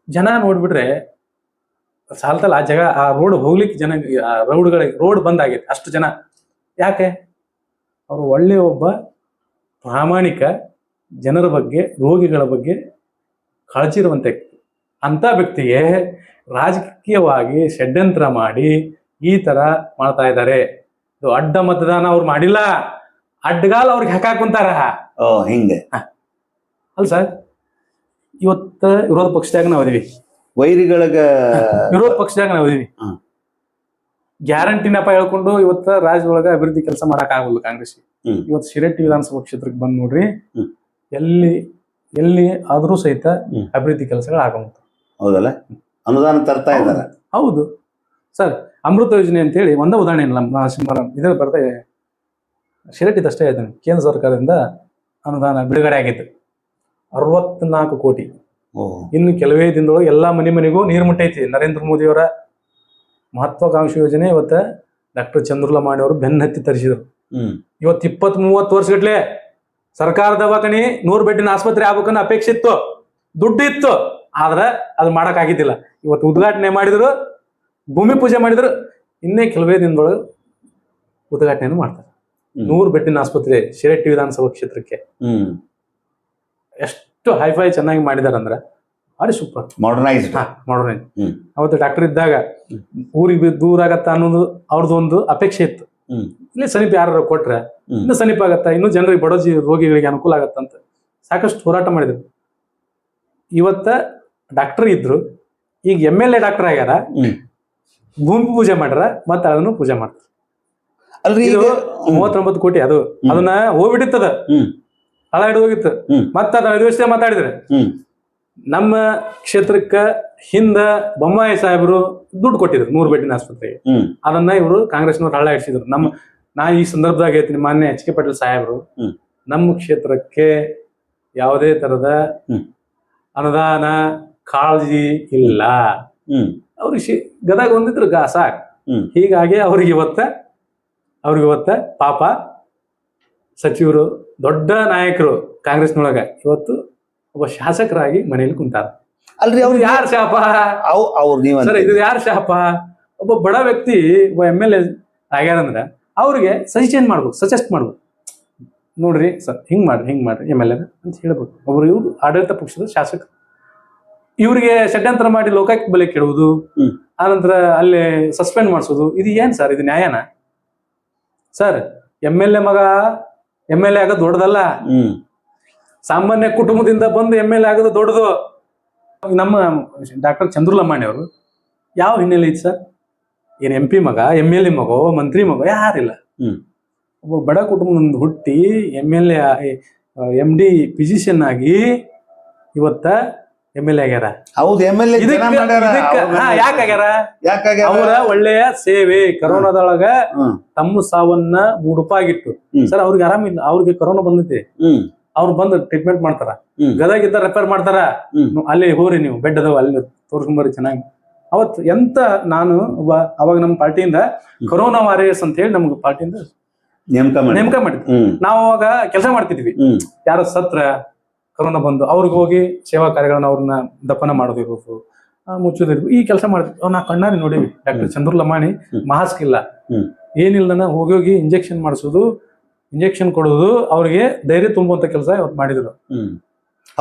ಜನ ನೋಡ್ಬಿಟ್ರೆ ಸಾಲ್ತಲ್ಲ ಆ ಜಾಗ, ಆ ರೋಡ್ ಹೋಗ್ಲಿಕ್ಕೆ ಜನ, ರೋಡ್ ಬಂದ್ ಆಗೈತೆ ಅಷ್ಟು ಜನ. ಯಾಕೆ? ಅವರು ಒಳ್ಳೆ ಒಬ್ಬ ಪ್ರಾಮಾಣಿಕ, ಜನರ ಬಗ್ಗೆ, ರೋಗಿಗಳ ಬಗ್ಗೆ ಕಾಳಜಿ ಇರುವಂತ ವ್ಯಕ್ತಿ. ಅಂತ ವ್ಯಕ್ತಿಗೆ ರಾಜಕೀಯವಾಗಿ ಷಡ್ಯಂತ್ರ ಮಾಡಿ ಈ ತರ ಮಾಡ್ತಾ ಇದ್ದಾರೆ. ಇದು ಅಡ್ಡ ಮತದಾನ ಅವ್ರು ಮಾಡಿಲ್ಲ, ಅಡ್ಡಗಾಲ ಅವ್ರಿಗೆ ಹಾಕಾಕುಂತಾರ. ಹಿಂಗೆ ಅಲ್ಲ ಸರ್, ಇವತ್ತ ವಿರೋಧ ಪಕ್ಷದಾಗ ನಾವ್ ಇದೀವಿ, ವೈರಿಗಳಗ ವಿರೋಧ ಪಕ್ಷದಾಗ ನಾವ್ ಇದೀವಿ. ಗ್ಯಾರಂಟಿನಪ್ಪ ಹೇಳ್ಕೊಂಡು ಇವತ್ತ ರಾಜ್ಯದೊಳಗ ಅಭಿವೃದ್ಧಿ ಕೆಲಸ ಮಾಡಕ್ ಆಗಲ್ಲ ಕಾಂಗ್ರೆಸ್. ಇವತ್ತು ಶಿರಟ್ಟಿ ವಿಧಾನಸಭಾ ಕ್ಷೇತ್ರಕ್ಕೆ ಬಂದ್ ನೋಡ್ರಿ, ಎಲ್ಲಿ ಆದ್ರೂ ಸಹಿತ ಅಭಿವೃದ್ಧಿ ಕೆಲಸಗಳು ಆಗಂತ. ಹೌದಲ್ಲ, ಅನುದಾನ ತರ್ತಾ ಇದ್ದಾರೆ. ಹೌದು ಸರ್, ಅಮೃತ ಯೋಜನೆ ಅಂತ ಹೇಳಿ ಒಂದೇ ಉದಾಹರಣೆ ಇಲ್ಲ, ಇದ್ರಲ್ಲಿ ಬರ್ತಾ ಶಿರಟ್ಟಿದಷ್ಟೇ ಇದ್ದಾನೆ. ಕೇಂದ್ರ ಸರ್ಕಾರದಿಂದ ಅನುದಾನ ಬಿಡುಗಡೆ ಆಗಿತ್ತು 64 ಕೋಟಿ. ಇನ್ನು ಕೆಲವೇ ದಿನದೊಳಗೆ ಎಲ್ಲಾ ಮನೆಗೂ ನೀರು ಮುಟ್ಟೈತಿ. ನರೇಂದ್ರ ಮೋದಿ ಅವರ ಮಹತ್ವಾಕಾಂಕ್ಷಿ ಯೋಜನೆ ಇವತ್ತ ಡಾಕ್ಟರ್ ಚಂದ್ರುಲಾ ಮಾಣಿ ಅವರು ಬೆನ್ನತ್ತಿ ತರಿಸಿದ್ರು. ಇವತ್ತು 20-30 ವರ್ಷಗಟ್ಲೆ ಸರ್ಕಾರ ದವಾಖಾನೆ 100 ಬೆಡ್ಡಿನ ಆಸ್ಪತ್ರೆ ಆಗ್ಬೇಕನ್ನ ಅಪೇಕ್ಷೆ ಇತ್ತು, ದುಡ್ಡು ಇತ್ತು, ಆದ್ರೆ ಅದು ಮಾಡಕ್ ಆಗಿದ್ದಿಲ್ಲ. ಇವತ್ತು ಉದ್ಘಾಟನೆ ಮಾಡಿದ್ರು, ಭೂಮಿ ಪೂಜೆ ಮಾಡಿದ್ರು, ಇನ್ನೇ ಕೆಲವೇ ದಿನದೊಳಗೆ ಉದ್ಘಾಟನೆಯನ್ನು ಮಾಡ್ತಾರೆ. 100 ಬೆಡ್ಡಿನ ಆಸ್ಪತ್ರೆ ಶಿರಟ್ಟಿ ವಿಧಾನಸಭಾ ಕ್ಷೇತ್ರಕ್ಕೆ ಎಷ್ಟು ಹೈಫೈ ಚೆನ್ನಾಗಿ ಮಾಡಿದಾರಂದ್ರೆ ಭಾರಿ ಸೂಪರ್. ಮಾಡರ್ನೈಸ್ಡ್. ಮಾಡೋಣ ಅವತ್ತು ಡಾಕ್ಟರ್ ಇದ್ದಾಗ ಊರಿಗೆ ದೂರ ಆಗತ್ತ ಅನ್ನೋದು ಅವ್ರದ್ದು ಒಂದು ಅಪೇಕ್ಷೆ ಇತ್ತು. ಇಲ್ಲಿ ಸಮೀಪ ಯಾರು ಕೊಟ್ರೆ ಇನ್ನೂ ಸಮೀಪ ಆಗತ್ತ, ಇನ್ನೂ ಜನರಿಗೆ ಬಡೋ ರೋಗಿಗಳಿಗೆ ಅನುಕೂಲ ಆಗತ್ತಂತ ಸಾಕಷ್ಟು ಹೋರಾಟ ಮಾಡಿದ್ರು. ಇವತ್ತ ಡಾಕ್ಟರ್ ಇದ್ರು, ಈಗ MLA ಡಾಕ್ಟರ್ ಆಗ್ಯಾರ, ಭೂಮಿ ಪೂಜೆ ಮಾಡ್ಯಾರ, ಮತ್ತೆ ಅದನ್ನು ಪೂಜೆ ಮಾಡ್ತಾರ. ಅಲ್ರಿ ಇದು 39 ಕೋಟಿ ಅದು ಅದನ್ನ ಹೋಗ್ಬಿಟ್ಟಿತ್ತದ, ಹಳ ಹಿಡಿದು ಹೋಗಿತ್ತು. ಮತ್ತ ಅದ 5 ವರ್ಷ ಮಾತಾಡಿದ್ರೆ ನಮ್ಮ ಕ್ಷೇತ್ರಕ್ಕ ಹಿಂದ ಬೊಮ್ಮಾಯಿ ಸಾಹೇಬರು ದುಡ್ಡು ಕೊಟ್ಟಿದ್ರು 100 ಬೆಡ್ಡಿನ ಆಸ್ಪತ್ರೆಗೆ. ಅದನ್ನ ಇವರು ಕಾಂಗ್ರೆಸ್ನವ್ರು ಹಳ್ಳ ಹಿಡಿಸಿದ್ರು. ನಾ ಈ ಸಂದರ್ಭದಾಗ ಹೇಳ್ತೀನಿ, ಮಾನ್ಯ HK ಪಾಟೀಲ್ ಸಾಹೇಬರು ನಮ್ಮ ಕ್ಷೇತ್ರಕ್ಕೆ ಯಾವುದೇ ತರದ ಅನುದಾನ ಕಾಳಜಿ ಇಲ್ಲ. ಅವ್ರಿಗೆ ಗದಗ ಹೊಂದಿದ್ರು ಸಾಕ್. ಹೀಗಾಗಿ ಅವ್ರಿಗೆ ಇವತ್ತ ಪಾಪ ಸಚಿವರು, ದೊಡ್ಡ ನಾಯಕರು ಕಾಂಗ್ರೆಸ್ನೊಳಗ ಇವತ್ತು ಒಬ್ಬ ಶಾಸಕರಾಗಿ ಮನೆಯಲ್ಲಿ ಕುಂತಾರ. ಅಲ್ರಿ ಅವ್ರು ಯಾರ ಶಾಪ? ಸರ್ ಇದು ಯಾರ ಶಾಪ? ಒಬ್ಬ ಬಡ ವ್ಯಕ್ತಿ ಒಬ್ಬ MLA ಆಗ್ಯಾರಂದ್ರೆ ಅವ್ರಿಗೆ ಸಜೆಸ್ಟ್ ಮಾಡ್ಬೇಕು. ನೋಡ್ರಿ ಸರ್, ಹಿಂಗ್ ಮಾಡ್ರಿ MLA ಅಂತ ಹೇಳ್ಬೇಕು. ಇವ್ರು ಆಡಳಿತ ಪಕ್ಷದ ಶಾಸಕರು, ಇವ್ರಿಗೆ ಷಡ್ಯಂತ್ರ ಮಾಡಿ ಲೋಕಾಯುಕ್ತ ಬಲೆ ಕೆಡುವುದು, ಆನಂತರ ಅಲ್ಲಿ ಸಸ್ಪೆಂಡ್ ಮಾಡಿಸೋದು, ಇದು ಏನ್ ಸರ್? ಇದು ನ್ಯಾಯನ ಸರ್? MLA ಮಗ MLA ಆಗೋದು ದೊಡ್ಡದಲ್ಲ. ಸಾಮಾನ್ಯ ಕುಟುಂಬದಿಂದ ಬಂದು MLA ಆಗೋದು ದೊಡ್ಡದು. ನಮ್ಮ ಡಾಕ್ಟರ್ ಚಂದ್ರಲಮಾಣಿ ಅವರು ಯಾವ ಹಿನ್ನೆಲೆ ಐತಿ ಸರ್? ಏನ್ MP ಮಗ, MLA ಮಗೋ, ಮಂತ್ರಿ ಮಗೋ ಯಾರಿಲ್ಲ. ಒಬ್ಬ ಬಡ ಕುಟುಂಬದಿಂದ ಹುಟ್ಟಿ MLA MD ಫಿಸಿಷಿಯನ್ ಆಗಿ ಇವತ್ತ MLA ಆಗ್ಯಾರ. ಹೌದು, MLA ಯಾಕಾಗ್ಯಾರ? ಅವರ ಒಳ್ಳೆಯ ಸೇವೆ. ಕರೋನಾದೊಳಗ ತಮ್ಮ ಸಾವನ್ನ ಮುಡುಪಾಗಿಟ್ಟು ಸರ್, ಅವ್ರಿಗೆ ಆರಾಮಿಲ್ಲ, ಅವ್ರಿಗೆ ಕರೋನಾ ಬಂದೈತಿ, ಅವ್ರು ಬಂದು ಟ್ರೀಟ್ಮೆಂಟ್ ಮಾಡ್ತಾರ, ಗದಗಿದ್ದ ರೆಫರ್ ಮಾಡ್ತಾರ, ಅಲ್ಲಿ ಹೋಗ್ರಿ ನೀವು, ಬೆಡ್ ಅದಾವ ಅಲ್ಲಿ ತೋರ್ಸ್ಕೊಂಬರ್ರಿ ಚೆನ್ನಾಗಿ. ಅವತ್ ಎಂತ ನಾನು ಅವಾಗ ನಮ್ಮ ಪಾರ್ಟಿಯಿಂದ ಕರೋನಾ ವಾರಿಯರ್ಸ್ ಅಂತ ಹೇಳಿ ನಮ್ಗೆ ಪಾರ್ಟಿಯಿಂದ ನೇಮಕ ಮಾಡಿದ್ವಿ. ನಾವು ಅವಾಗ ಕೆಲಸ ಮಾಡ್ತಿದ್ವಿ. ಯಾರ ಸತ್ರ ಕರೋನಾ ಬಂದು ಅವ್ರಿಗೆ ಹೋಗಿ ಸೇವಾ ಕಾರ್ಯಗಳನ್ನ ಅವ್ರನ್ನ ದಫನ ಮಾಡೋದಿರ್ಬೋದು, ಮುಚ್ಚೋದಿರ್ಬೋದು, ಈ ಕೆಲಸ ಮಾಡ್ತಿದ್ವಿ. ನಾ ಕಣ್ಣಾರಿ ನೋಡಿವಿ. ಡಾಕ್ಟರ್ ಚಂದ್ರಲಮಾಣಿ ಮಾಸ್ಕ್ ಇಲ್ಲ, ಏನಿಲ್ಲನ ಹೋಗಿ ಇಂಜೆಕ್ಷನ್ ಮಾಡಿಸೋದು, ಇಂಜೆಕ್ಷನ್ ಕೊಡೋದು, ಅವ್ರಿಗೆ ಧೈರ್ಯ ತುಂಬುವಂತ ಕೆಲಸ ಇವತ್ತು ಮಾಡಿದ್ರು.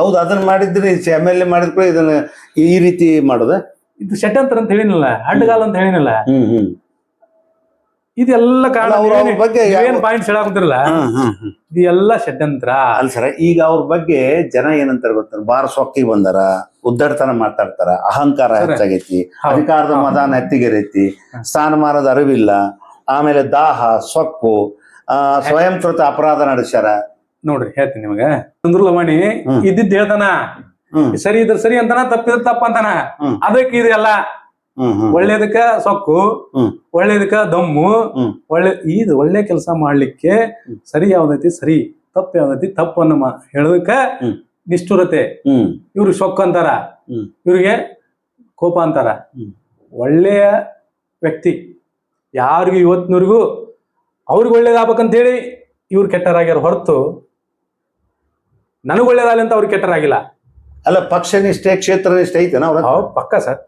ಹೌದು, ಅದನ್ನ ಮಾಡಿದ್ರೆ MLA ಮಾಡಿದ್ರು ಇದನ್ನ ಈ ರೀತಿ ಮಾಡೋದ? ಇದು ಷಡ್ಯಂತ್ರ ಅಂತ ಹೇಳಿನಿಲ್ಲ, ಅಡ್ಡಗಾಲ ಅಂತ ಹೇಳಿನಿಲ್ಲ. ಇದೆಲ್ಲ ಕಾರಣ ಏನ್ ಪಾಯಿಂಟ್ಸ್ ಹೇಳಾಕುತ್ತಿರಲ್ಲ, ಇದೆಲ್ಲ ಷಡ್ಯಂತ್ರ ಅಲ್ಲ ಸರ. ಈಗ ಅವ್ರ ಬಗ್ಗೆ ಜನ ಏನಂತಾರ ಗೊತ್ತಾರ, ಬಾರ ಸೊಕ್ಕಿಗೆ ಬಂದಾರ, ಉದ್ದಡ್ತನ ಮಾತಾಡ್ತಾರ, ಅಹಂಕಾರ ಹೆಚ್ಚಾಗೈತಿ, ಅಧಿಕಾರದ ಮದ ನೆತ್ತಿಗೆರೈತಿ, ಸ್ಥಾನಮಾನದ ಅರಿವಿಲ್ಲ, ಆಮೇಲೆ ದಾಹ, ಸೊಕ್ಕು, ಸ್ವಯಂಕೃತ ಅಪರಾಧ ನಡೆಸ್ಯಾರ. ನೋಡ್ರಿ ಹೇಳ್ತೀನಿ ನಿಮಗ, ಚಂದ್ರಲಮಾಣಿ ಇದ್ದಿದ್ದು ಹೇಳ್ತಾನ, ಸರಿ ಇದ್ರ ಸರಿ ಅಂತಾನ, ತಪ್ಪಿದ್ರ ತಪ್ಪ ಅಂತಾನ. ಅದಕ್ಕೆ ಇದೆಲ್ಲ ಒಳ್ಳೇದಕ್ಕ ಸೊಕ್ಕು, ಒಳ್ಳೇದಕ್ಕ ದಮ್ಮು, ಒಳ್ಳೆ ಕೆಲಸ ಮಾಡ್ಲಿಕ್ಕೆ ಸರಿ ಯಾವ್ದೈತಿ ಸರಿ, ತಪ್ಪು ಯಾವ್ದೈತಿ ತಪ್ಪನ್ನ ಹೇಳೋದಕ್ಕ ನಿಷ್ಠುರತೆ. ಇವ್ರಿಗೆ ಸೊಕ್ಕು ಅಂತಾರ, ಇವ್ರಿಗೆ ಕೋಪ ಅಂತಾರ. ಒಳ್ಳೆಯ ವ್ಯಕ್ತಿ ಯಾರಿಗೂ ಇವತ್ತಿನವರೆಗೂ ಅವ್ರಿಗೆ ಒಳ್ಳೇದಾಗಬೇಕಂತೇಳಿ ಇವ್ರು ಕೆಟ್ಟರಾಗ್ಯಾರ ಹೊರತು ನನಗ್ ಒಳ್ಳೇದಾಗಲಿ ಅಂತ ಅವ್ರಿಗೆ ಕೆಟ್ಟರಾಗಿಲ್ಲ. ಅಲ್ಲ, ಪಕ್ಷ ನಿಷ್ಠೆ, ಕ್ಷೇತ್ರ ನಿಷ್ಠೆ ಐತೆ ಪಕ್ಕ ಸರ್.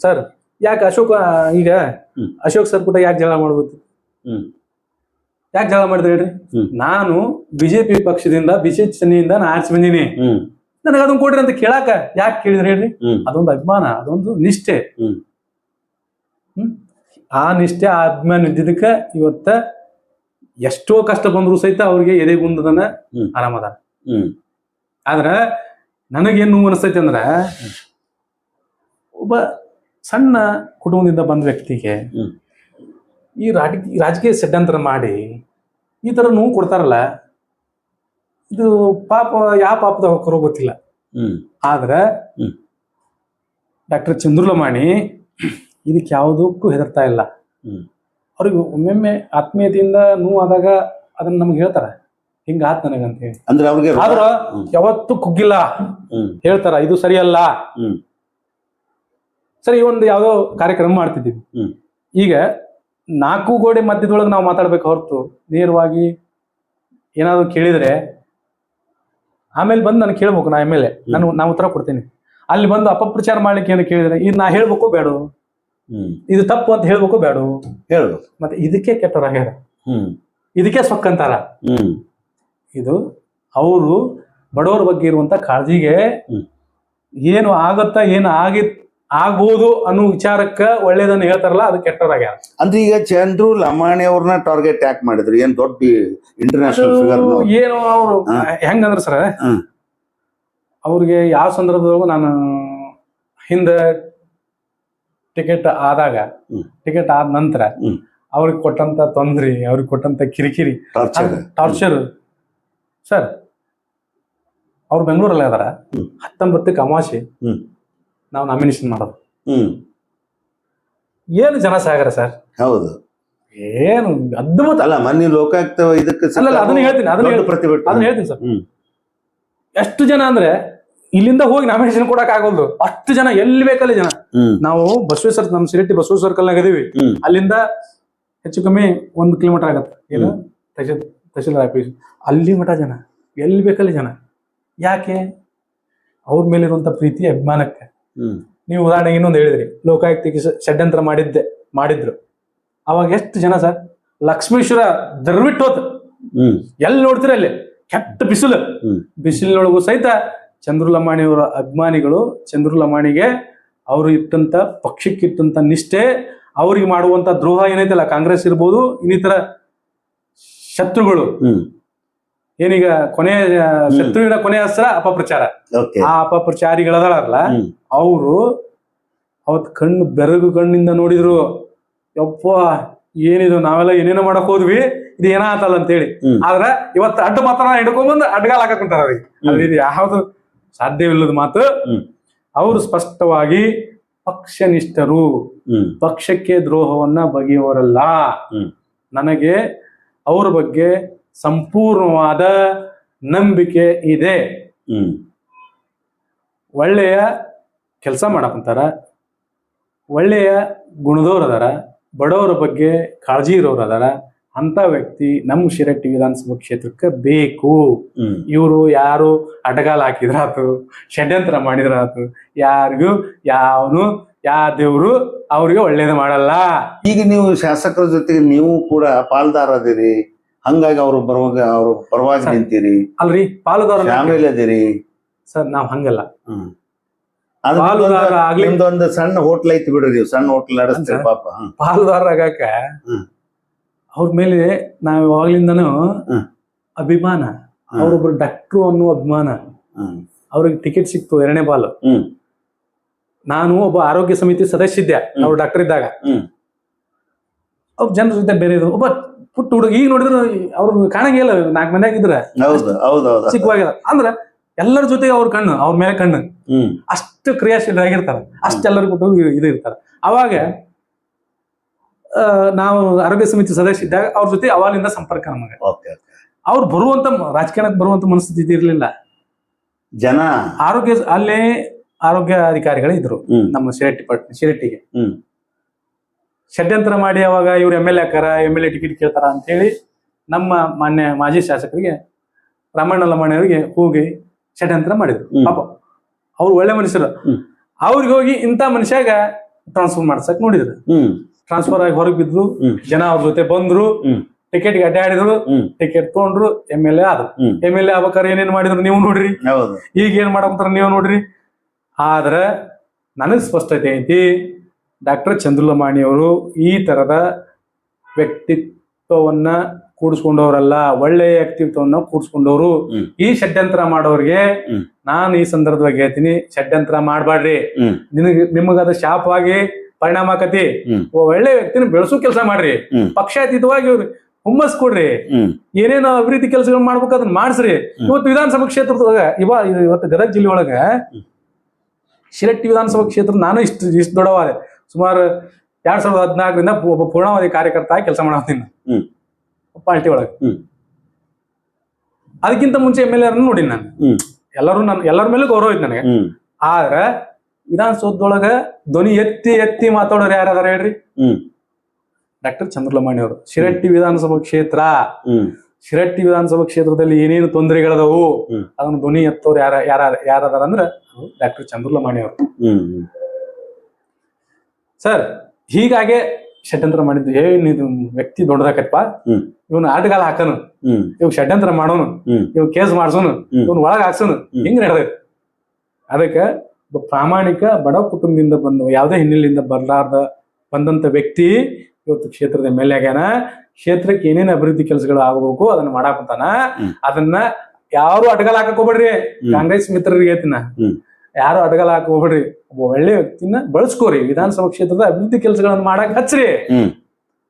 ಸರ್ ಯಾಕೆ ಈಗ ಅಶೋಕ್ ಸರ್ ಕೂಡ ಯಾಕೆ ಜಗಳ ಮಾಡ್ಬೋದು? ಯಾಕೆ ಜಗಳ ಮಾಡಿದ್ರೆ ಹೇಳ್ರಿ? ನಾನು ಬಿಜೆಪಿ ಪಕ್ಷದಿಂದ ಬಿಸಿನಿಂದ ನಾ ಆರಿಸಿ ಬಂದೀನಿ, ನನಗೆ ಅದನ್ನ ಕೊಡ್ರಿ ಅಂತ ಕೇಳಾಕ ಯಾಕೆ ಕೇಳಿದ್ರೆ ಹೇಳ್ರಿ? ಅದೊಂದು ಅಭಿಮಾನ, ಅದೊಂದು ನಿಷ್ಠೆ. ಆ ನಿಷ್ಠೆ, ಆ ಅಭಿಮಾನ ಇದ್ದಿದ್ದಕ್ಕ ಇವತ್ತ ಎಷ್ಟೋ ಕಷ್ಟ ಬಂದ್ರು ಸಹಿತ ಅವ್ರಿಗೆ ಎದೆಗುಂದದನ ಆರಾಮದ. ಆದ್ರ ನನಗೇನು ನೋವು ಅನಿಸ್ತೈತಿ ಅಂದ್ರ, ಒಬ್ಬ ಸಣ್ಣ ಕುಟುಂಬದಿಂದ ಬಂದ ವ್ಯಕ್ತಿಗೆ ಈ ರಾಜಕೀಯ ಷಡ್ಯಂತ್ರ ಮಾಡಿ ಈ ತರ ನೋವು ಕೊಡ್ತಾರಲ್ಲ, ಇದು ಪಾಪ ಯಾವ ಪಾಪದ ಹೋಗ್ತಾರೋ ಗೊತ್ತಿಲ್ಲ. ಆದ್ರ ಡಾಕ್ಟರ್ ಚಂದ್ರಲಮಾಣಿ ಇದಕ್ಕೆ ಯಾವುದಕ್ಕೂ ಹೆದರ್ತಾ ಇಲ್ಲ. ಅವ್ರಿಗೆ ಒಮ್ಮೊಮ್ಮೆ ಆತ್ಮೀಯತೆಯಿಂದ ನೋವು ಆದಾಗ ಅದನ್ನ ನಮ್ಗೆ ಹೇಳ್ತಾರ, ಹಿಂಗ ಆತ್ ನನಗಂತ ಹೇಳಿ. ಅಂದ್ರೆ ಅವ್ರಿಗೆ ಆದ್ರ ಯಾವತ್ತೂ ಕುಗ್ಗಿಲ್ಲ, ಹೇಳ್ತಾರ ಇದು ಸರಿಯಲ್ಲ. ಸರಿ, ಒಂದು ಯಾವ್ದೋ ಕಾರ್ಯಕ್ರಮ ಮಾಡ್ತಿದ್ದೀವಿ, ಈಗ 4 ಗೋಡೆ ಮಧ್ಯದೊಳಗೆ ನಾವು ಮಾತಾಡ್ಬೇಕು ಹೊರತು ನೇರವಾಗಿ ಏನಾದ್ರು ಕೇಳಿದ್ರೆ ಆಮೇಲೆ ಬಂದು ನಾನು ಕೇಳ್ಬೇಕು, ನಾ MLA ನಾ ಉತ್ತರ ಕೊಡ್ತೀನಿ. ಅಲ್ಲಿ ಬಂದು ಅಪಪ್ರಚಾರ ಮಾಡ್ಲಿಕ್ಕೆ ಏನು ಕೇಳಿದ್ರೆ ಇದು ನಾ ಹೇಳ್ಬೇಕು ಬೇಡ, ಇದು ತಪ್ಪು ಅಂತ ಹೇಳ್ಬೇಕು ಬೇಡ, ಹೇಳ್ಬೇಕು. ಮತ್ತೆ ಇದಕ್ಕೆ ಕೆಟ್ಟವರಾಗ್ಯಾರ, ಇದಕ್ಕೆ ಸೊಕ್ಕಂತಾರ. ಇದು ಅವರು ಬಡವರ ಬಗ್ಗೆ ಇರುವಂತ ಕಾಳಜಿಗೆ ಏನು ಆಗತ್ತಾ ಏನು ಆಗ್ಬೋದು ಅನ್ನೋ ವಿಚಾರಕ್ಕ ಒಳ್ಳೇದನ್ನ ಹೇಳ್ತಾರಲ್ಲ ಅದು ಕೆಟ್ಟದಾಗ್ಯಾರ. ಅಂದ್ರೆ ಈಗ ಚಂದ್ರು ಲಮಾಣಿ ಅವ್ರನ್ನ ಟಾರ್ಗೆಟ್ ಯಾಕೆ ಮಾಡಿದ್ರು? ಏನ್ ದೊಡ್ಡ ಇಂಟರ್ನ್ಯಾಷನಲ್ ಫಿಗರ್? ಏನು ಅವ್ರು ಹೆಂಗಂದ್ರ ಸರ್, ಅವ್ರಿಗೆ ಯಾವ ಸಂದರ್ಭದೊಳಗೂ ನಾನು ಹಿಂದೆ ಟಿಕೆಟ್ ಆದಾಗ, ಟಿಕೆಟ್ ಆದ ನಂತರ ಅವ್ರಿಗೆ ಕೊಟ್ಟಂತ ತೊಂದ್ರೆ, ಅವ್ರಿಗೆ ಕೊಟ್ಟಂತ ಕಿರಿಕಿರಿ, ಟಾರ್ಚರ್ ಸರ್. ಅವ್ರು ಬೆಂಗಳೂರಲ್ಲಿ ಅದಾರ. 19ಕ್ಕೆ ಅಮಾವಾಸ್ಯೆ ನಾವು ನಾಮಿನೇಷನ್ ಮಾಡೋದು. ಏನು ಜನ ಸಾಗರ ಸರ್. ಹೌದು, ಏನು ಅದ್ಭುತ ಅಲ್ಲ. ಮೊನ್ನೆ ಲೋಕಾಯುಕ್ತ ಇದಕ್ಕೆ ಅದನ್ನ ಹೇಳ್ತೀನಿ ಸರ್. ಎಷ್ಟು ಜನ ಅಂದ್ರೆ ಇಲ್ಲಿಂದ ಹೋಗಿ ನಾಮಿನೇಷನ್ ಕೊಡಕ್ ಆಗೋದು, ಅಷ್ಟು ಜನ ಎಲ್ಲಿ ಬೇಕಲ್ಲಿ ಜನ. ನಾವು ಬಸವೇಶ್ವರ, ನಮ್ಮ ಶಿರಟ್ಟಿ ಬಸವೇಶ್ವರ ಸರ್ಕಲ್ನಾಗ ಇದೀವಿ. ಅಲ್ಲಿಂದ ಹೆಚ್ಚು ಕಮ್ಮಿ 1 ಕಿಲೋಮೀಟರ್ ಆಗತ್ತೆ. ಏನು ತಹಶೀಲ್ದಾರ್ ಆಫೀಸ್, ಅಲ್ಲಿ ಮಠ ಜನ, ಎಲ್ಲಿ ಬೇಕಲ್ಲಿ ಜನ. ಯಾಕೆ? ಅವ್ರ ಮೇಲಿರುವಂತ ಪ್ರೀತಿ ಅಭಿಮಾನಕ್ಕೆ. ನೀವು ಉದಾಹರಣೆಗೆ ಇನ್ನೊಂದು ಹೇಳಿದ್ರಿ, ಲೋಕಾಯುಕ್ತಕ್ಕೆ ಷಡ್ಯಂತ್ರ ಮಾಡಿದ್ರು. ಅವಾಗ ಎಷ್ಟು ಜನ ಸರ್, ಲಕ್ಷ್ಮೇಶ್ವರ ದರ್ಬಿಟ್ಟು ಹೋತ್. ಎಲ್ಲಿ ನೋಡ್ತೀರ ಅಲ್ಲಿ ಕೆಟ್ಟ ಬಿಸಿಲಿನೊಳಗೂ ಸಹಿತ ಚಂದ್ರು ಲಮಾಣಿಯವರ ಅಭಿಮಾನಿಗಳು ಚಂದ್ರು ಲಮಾಣಿಗೆ ಅವರು ಇಟ್ಟಂತ ಪಕ್ಷಕ್ಕೆ ಇಟ್ಟಂತ ನಿಷ್ಠೆ, ಅವ್ರಿಗೆ ಮಾಡುವಂತ ದ್ರೋಹ ಏನೈತಲ್ಲ, ಕಾಂಗ್ರೆಸ್ ಇರ್ಬೋದು, ಇನ್ನಿತರ ಶತ್ರುಗಳು, ಏನೀಗ ಶತ್ರುವಿನ ಕೊನೆಯ ಅಸ್ತ್ರ ಅಪಪ್ರಚಾರ. ಆ ಅಪಪ್ರಚಾರಿಗಳದಾರಲ್ಲ, ಅವರು ಅವತ್ ಬೆರಗು ಕಣ್ಣಿಂದ ನೋಡಿದ್ರು, ಯಪ್ಪ ಏನಿದು, ನಾವೆಲ್ಲ ಏನೇನೋ ಮಾಡಕ್ ಹೋದ್ವಿ, ಇದು ಏನಾತಲ್ಲ ಅಂತೇಳಿ. ಆದ್ರೆ ಇವತ್ತು ಅಡ್ಡ ಮಾತ್ರ ಹಿಡ್ಕೊಂಡ್ಬಂದು ಅಡ್ಗಾಲ್ ಹಾಕಕ್ ಕುಂತಾರ ಅವ್ರಿಗೆ. ಅದ್ರ ಇದು ಯಾವ್ದು ಸಾಧ್ಯವಿಲ್ಲದ ಮಾತು. ಅವರು ಸ್ಪಷ್ಟವಾಗಿ ಪಕ್ಷನಿಷ್ಠರು, ಪಕ್ಷಕ್ಕೆ ದ್ರೋಹವನ್ನ ಬಗೆಯವರಲ್ಲ. ನನಗೆ ಅವ್ರ ಬಗ್ಗೆ ಸಂಪೂರ್ಣವಾದ ನಂಬಿಕೆ ಇದೆ. ಒಳ್ಳೆಯ ಕೆಲಸ ಮಾಡಕುಂತಾರ, ಒಳ್ಳೆಯ ಗುಣದವ್ರು ಅದಾರ, ಬಡವರ ಬಗ್ಗೆ ಕಾಳಜಿ ಇರೋರು ಅದಾರ. ಅಂತ ವ್ಯಕ್ತಿ ನಮ್ಮ ಶಿರಟ್ಟಿ ವಿಧಾನಸಭಾ ಕ್ಷೇತ್ರಕ್ಕೆ ಬೇಕು. ಇವರು ಯಾರು ಅಡ್ಡಗಾಲ ಹಾಕಿದ್ರಾತು, ಷಡ್ಯಂತ್ರ ಮಾಡಿದ್ರಾತು, ಯಾರಿಗೂ ಯಾವ ದೇವ್ರು ಅವ್ರಿಗೆ ಒಳ್ಳೇದು ಮಾಡಲ್ಲ. ಈಗ ನೀವು ಶಾಸಕರ ಜೊತೆಗೆ ನೀವು ಕೂಡ ಪಾಲ್ದಾರ ಅದಿರಿ, ಹಂಗಾಗಿ ಅವ್ರು ಬರುವಾಗ ಅವ್ರು ಪರವಾಗಿ ನಿಂತೀರಿ ಅಲ್ರಿ. ಪಾಲುದಾರ ಆಮೇಲೆ ಅದಿರಿ ಸರ್, ನಾವ್ ಹಂಗಲ್ಲ. ನಿಮ್ದೊಂದು ಸಣ್ಣ ಹೋಟ್ಲ್ ಐತಿ ಬಿಡ್ರಿ, ನೀವು ಸಣ್ಣ ಹೋಟ್ಲ್ ನಡೆಸ್ತೀರಿ ಪಾಪ. ಪಾಲುದಾರ ಆಗಾಕ ಅವ್ರ ಮೇಲೆ ನಾವ್ ಯಾವಾಗ್ಲಿಂದನೂ ಅಭಿಮಾನ. ಅವ್ರೊಬ್ರು ಡಾಕ್ಟ್ರು ಅನ್ನೋ ಅಭಿಮಾನ. ಅವ್ರಿಗೆ ಟಿಕೆಟ್ ಸಿಕ್ತು 2ನೇ ಬಾಲ್. ನಾನು ಒಬ್ಬ ಆರೋಗ್ಯ ಸಮಿತಿ ಸದಸ್ಯ ಇದ್ದೆ ಅವ್ರು ಡಾಕ್ಟರ್ ಇದ್ದಾಗ. ಅವ್ರ ಜನರ ಜೊತೆ ಬೇರೆ ಒಬ್ಬ ಪುಟ್ಟ ಹುಡುಗ, ಈಗ ನೋಡಿದ್ರು ಅವ್ರ ಕಾಣಂಗಿಲ್ಲ, 4 ಮಂದಿಯಾಗ ಇದ್ರ ಚಿಕ್ಕವಾಗಿದ. ಅಂದ್ರ ಎಲ್ಲರ ಜೊತೆಗೆ ಅವ್ರ ಮೇಲೆ ಕಣ್ಣು, ಅಷ್ಟು ಕ್ರಿಯಾಶೀಲರಾಗಿರ್ತಾರ, ಅಷ್ಟೆಲ್ಲರೂ ಕೊಟ್ಟು ಇದು ಇರ್ತಾರ. ಅವಾಗ ನಾವು ಆರೋಗ್ಯ ಸಮಿತಿ ಸದಸ್ಯ ಇದ್ದಾಗ ಅವ್ರ ಜೊತೆ ಅವಾಗಿಂದ ಸಂಪರ್ಕ ನಮಗೆ. ಅವ್ರು ಬರುವಂತ ರಾಜಕಾರಣಕ್ಕೆ ಬರುವಂತ ಮನಸ್ಥಿತಿ ಇರ್ಲಿಲ್ಲ. ಜನ ಅಲ್ಲೇ ಆರೋಗ್ಯ ಅಧಿಕಾರಿಗಳೇ ಇದ್ರು ನಮ್ಮ ಶಿರಟ್ಟಿಗೆ. ಷಡ್ಯಂತ್ರ ಮಾಡಿ ಅವಾಗ ಇವ್ರು MLA ಟಿಕೆಟ್ ಕೇಳ್ತಾರ ಅಂತ ಹೇಳಿ ನಮ್ಮ ಮಾನ್ಯ ಮಾಜಿ ಶಾಸಕರಿಗೆ ರಾಮಣ್ಣ ಲಮಾಣಿಯವರಿಗೆ ಹೋಗಿ ಷಡ್ಯಂತ್ರ ಮಾಡಿದ್ರು. ಪಾಪ ಅವ್ರು ಒಳ್ಳೆ ಮನುಷ್ಯರು. ಅವ್ರಿಗೆ ಹೋಗಿ ಇಂಥ ಮನುಷ್ಯಾಗ ಟ್ರಾನ್ಸ್ಫರ್ ಮಾಡ್ಸಕ್ ನೋಡಿದ್ರು. ಟ್ರಾನ್ಸ್ಫರ್ ಆಗಿ ಹೊರಗೆ ಬಿದ್ರು. ಜನ ಅವ್ರ ಜೊತೆ ಬಂದ್ರು, ಟಿಕೆಟ್ ಅಡ್ಡಾಡಿದ್ರು, ಟಿಕೆಟ್ ತಗೊಂಡ್ರು, MLA ಆದ್ರು. MLA ಆಗ್ಬೇಕಾದ್ರೆ ಏನೇನ್ ಮಾಡಿದ್ರು ನೀವು ನೋಡ್ರಿ, ಈಗ ಏನ್ ಮಾಡಕ್ತಾರ ನೀವು ನೋಡ್ರಿ. ಆದ್ರ ನನಗ್ ಸ್ಪಷ್ಟತೆ ಐತಿ, ಡಾಕ್ಟರ್ ಚಂದ್ರು ಲಮಾಣಿ ಅವರು ಈ ತರದ ವ್ಯಕ್ತಿತ್ವವನ್ನ ಕೂಡಿಸ್ಕೊಂಡವ್ರಲ್ಲ, ಒಳ್ಳೆಯ ವ್ಯಕ್ತಿತ್ವವನ್ನ ಕೂಡಿಸ್ಕೊಂಡವ್ರು. ಈ ಷಡ್ಯಂತ್ರ ಮಾಡೋರಿಗೆ ನಾನು ಈ ಸಂದರ್ಭದಾಗ ಹೇಳ್ತೀನಿ, ಷಡ್ಯಂತ್ರ ಮಾಡ್ಬಾಡ್ರಿ. ನಿಮಗದ ಶಾಪವಾಗಿ ಪರಿಣಾಮ ಆಕತಿ. ಒಳ್ಳೆ ವ್ಯಕ್ತಿನ ಬೆಳೆಸೋ ಕೆಲಸ ಮಾಡ್ರಿ, ಪಕ್ಷಾತೀತವಾಗಿ ಹುಮ್ಮಸ್ ಕೊಡ್ರಿ, ಏನೇನು ಅಭಿವೃದ್ಧಿ ಕೆಲಸಗಳು ಮಾಡ್ಬೇಕು ಅದನ್ನ ಮಾಡ್ಸ್ರಿ. ಇವತ್ತು ವಿಧಾನಸಭಾ ಕ್ಷೇತ್ರದೊಳಗ ಇವತ್ತು ಗದಗ ಜಿಲ್ಲೆ ಒಳಗ ಶಿರಟ್ಟಿ ವಿಧಾನಸಭಾ ಕ್ಷೇತ್ರ ನಾನು ಇಷ್ಟು ದೊಡ್ಡವಾದೆ. ಸುಮಾರು 2014ರಿಂದ ಒಬ್ಬ ಪೂರ್ಣಾವಧಿ ಕಾರ್ಯಕರ್ತ ಆಗಿ ಕೆಲಸ ಮಾಡತ್ತೀನಿ ಪಾರ್ಟಿ ಒಳಗೆ. ಅದಕ್ಕಿಂತ ಮುಂಚೆ MLA ನೋಡಿನಿ ನಾನು. ಎಲ್ಲರ ಮೇಲೂ ಗೌರವ ಐತಿ ನನಗೆ. ಆದ್ರೆ ವಿಧಾನಸೌಧದೊಳಗ ಧ್ವನಿ ಎತ್ತಿ ಮಾತಾಡೋರು ಯಾರದಾರ ಹೇಳ್ರಿ? ಡಾಕ್ಟರ್ ಚಂದ್ರು ಲಮಾಣಿ ಅವರು. ಶಿರಟ್ಟಿ ವಿಧಾನಸಭಾ ಕ್ಷೇತ್ರ, ಶಿರಟ್ಟಿ ವಿಧಾನಸಭಾ ಕ್ಷೇತ್ರದಲ್ಲಿ ಏನೇನು ತೊಂದರೆಗಳದವು ಅದನ್ನ ಧ್ವನಿ ಎತ್ತೋರು ಯಾರದಾರ ಅಂದ್ರ ಡಾಕ್ಟರ್ ಚಂದ್ರು ಲಮಾಣಿ ಅವರು. ಸರ್, ಹೀಗಾಗಿ ಷಡ್ಯಂತ್ರ ಮಾಡಿದ್ದು, ಇದು ವ್ಯಕ್ತಿ ದೊಡ್ಡದಾಕತ್ಪ, ಇವನು ಆಟಗಾಲ ಹಾಕನು, ಇವ್ ಷಡ್ಯಂತ್ರ ಮಾಡೋನು, ಇವ್ ಕೇಸ್ ಮಾಡ್ಸೋನು, ಇವನ್ ಒಳಗ ಹಾಕ್ಸೋನು, ಹಿಂಗ್ ನಡೆದೈತಿ. ಅದಕ್ಕೆ ಒಬ್ಬ ಪ್ರಾಮಾಣಿಕ ಬಡ ಕುಟುಂಬದಿಂದ ಬಂದು ಯಾವುದೇ ಹಿನ್ನೆಲೆಯಿಂದ ಬಂದಂತ ವ್ಯಕ್ತಿ ಇವತ್ತು ಕ್ಷೇತ್ರದ ಎಮ್ ಎಲ್ ಎ ಆಗ್ಯಾನ. ಕ್ಷೇತ್ರಕ್ಕೆ ಏನೇನು ಅಭಿವೃದ್ಧಿ ಕೆಲಸಗಳು ಆಗಬೇಕು ಅದನ್ನ ಮಾಡಾಕಂತಾನ. ಅದನ್ನ ಯಾರು ಅಡ್ಗಲ್ ಹಾಕಕ್ ಹೋಗ್ಬೇಡ್ರಿ. ಕಾಂಗ್ರೆಸ್ ಮಿತ್ರರಿಗೆ ಹೇಳ್ತೀನ, ಯಾರು ಅಡ್ಗಲ್ ಹಾಕಕ್ ಹೋಗ್ಬೇಡ್ರಿ. ಒಬ್ಬ ಒಳ್ಳೆ ವ್ಯಕ್ತಿನ ಬಳಸ್ಕೋರಿ, ವಿಧಾನಸಭಾ ಕ್ಷೇತ್ರದ ಅಭಿವೃದ್ಧಿ ಕೆಲಸಗಳನ್ನ ಮಾಡಕ್ ಹಚ್ಚ್ರಿ.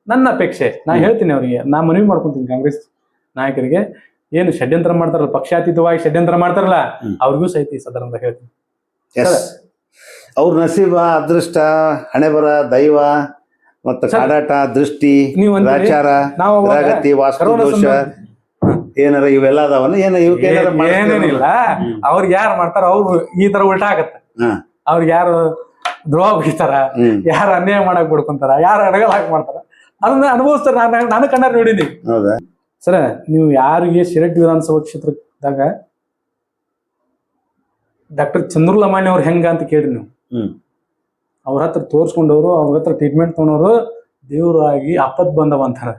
ನನ್ನ ಅಪೇಕ್ಷೆ. ನಾ ಹೇಳ್ತೀನಿ ಅವ್ರಿಗೆ, ನಾ ಮನವಿ ಮಾಡ್ಕೊಂತೀನಿ ಕಾಂಗ್ರೆಸ್ ನಾಯಕರಿಗೆ, ಏನು ಷಡ್ಯಂತ್ರ ಮಾಡ್ತಾರಲ್ಲ, ಪಕ್ಷಾತೀತವಾಗಿ ಷಡ್ಯಂತ್ರ ಮಾಡ್ತಾರಲ್ಲ, ಅವ್ರಿಗೂ ಸಹಿತ ಈ ಸದನದ ಹೇಳ್ತೀನಿ. ಅವ್ರ ನಸೀಬ, ಅದೃಷ್ಟ, ಹಣೆ ಬರ, ದೈವ ಮತ್ತು ಕಾಡಾಟ, ದೃಷ್ಟಿ, ಗ್ರಾಚಾರ, ಗ್ರಹಗತಿ, ವಾಸ್ತು ದೋಷ ಏನಾರ ಇವೆಲ್ಲ ಅದಾವನ್ನ ಏನೇನಿಲ್ಲ. ಅವ್ರಿಗೆ ಯಾರು ಮಾಡ್ತಾರ ಅವ್ರು ಈ ತರ ಉಲ್ಟಾ ಆಗತ್ತ. ಅವ್ರಿಗೆ ಯಾರು ದ್ರೋಹ ಬೀಳ್ತಾರ, ಯಾರು ಅನ್ಯಾಯ ಮಾಡಕ್ ಬಿಡ್ಕೊಂತಾರ, ಯಾರು ಅಡಗಲ್ ಹಾಕಿ ಮಾಡ್ತಾರ, ಅದನ್ನ ಅನುಭವಿಸ್ತಾರ. ನಾನು ಕಣ್ಣಾರ ನೋಡಿನಿ. ಸರ, ನೀವು ಯಾರಿಗೆ ಶಿರಟ್ಟಿ ವಿಧಾನಸಭಾ ಕ್ಷೇತ್ರದಾಗ ಡಾಕ್ಟರ್ ಚಂದ್ರು ಲಮಾಣಿ ಅವ್ರು ಹೆಂಗ ಅಂತ ಕೇಳ್ರಿ ನೀವು. ಅವ್ರ ಹತ್ರ ತೋರ್ಸ್ಕೊಂಡವ್ರು, ಅವ್ರ ಹತ್ರ ಟ್ರೀಟ್ಮೆಂಟ್ ತಗೊಂಡವ್ರು ದೇವ್ರಾಗಿ ಆಪತ್ ಬಂದವ ಅಂತಾರ.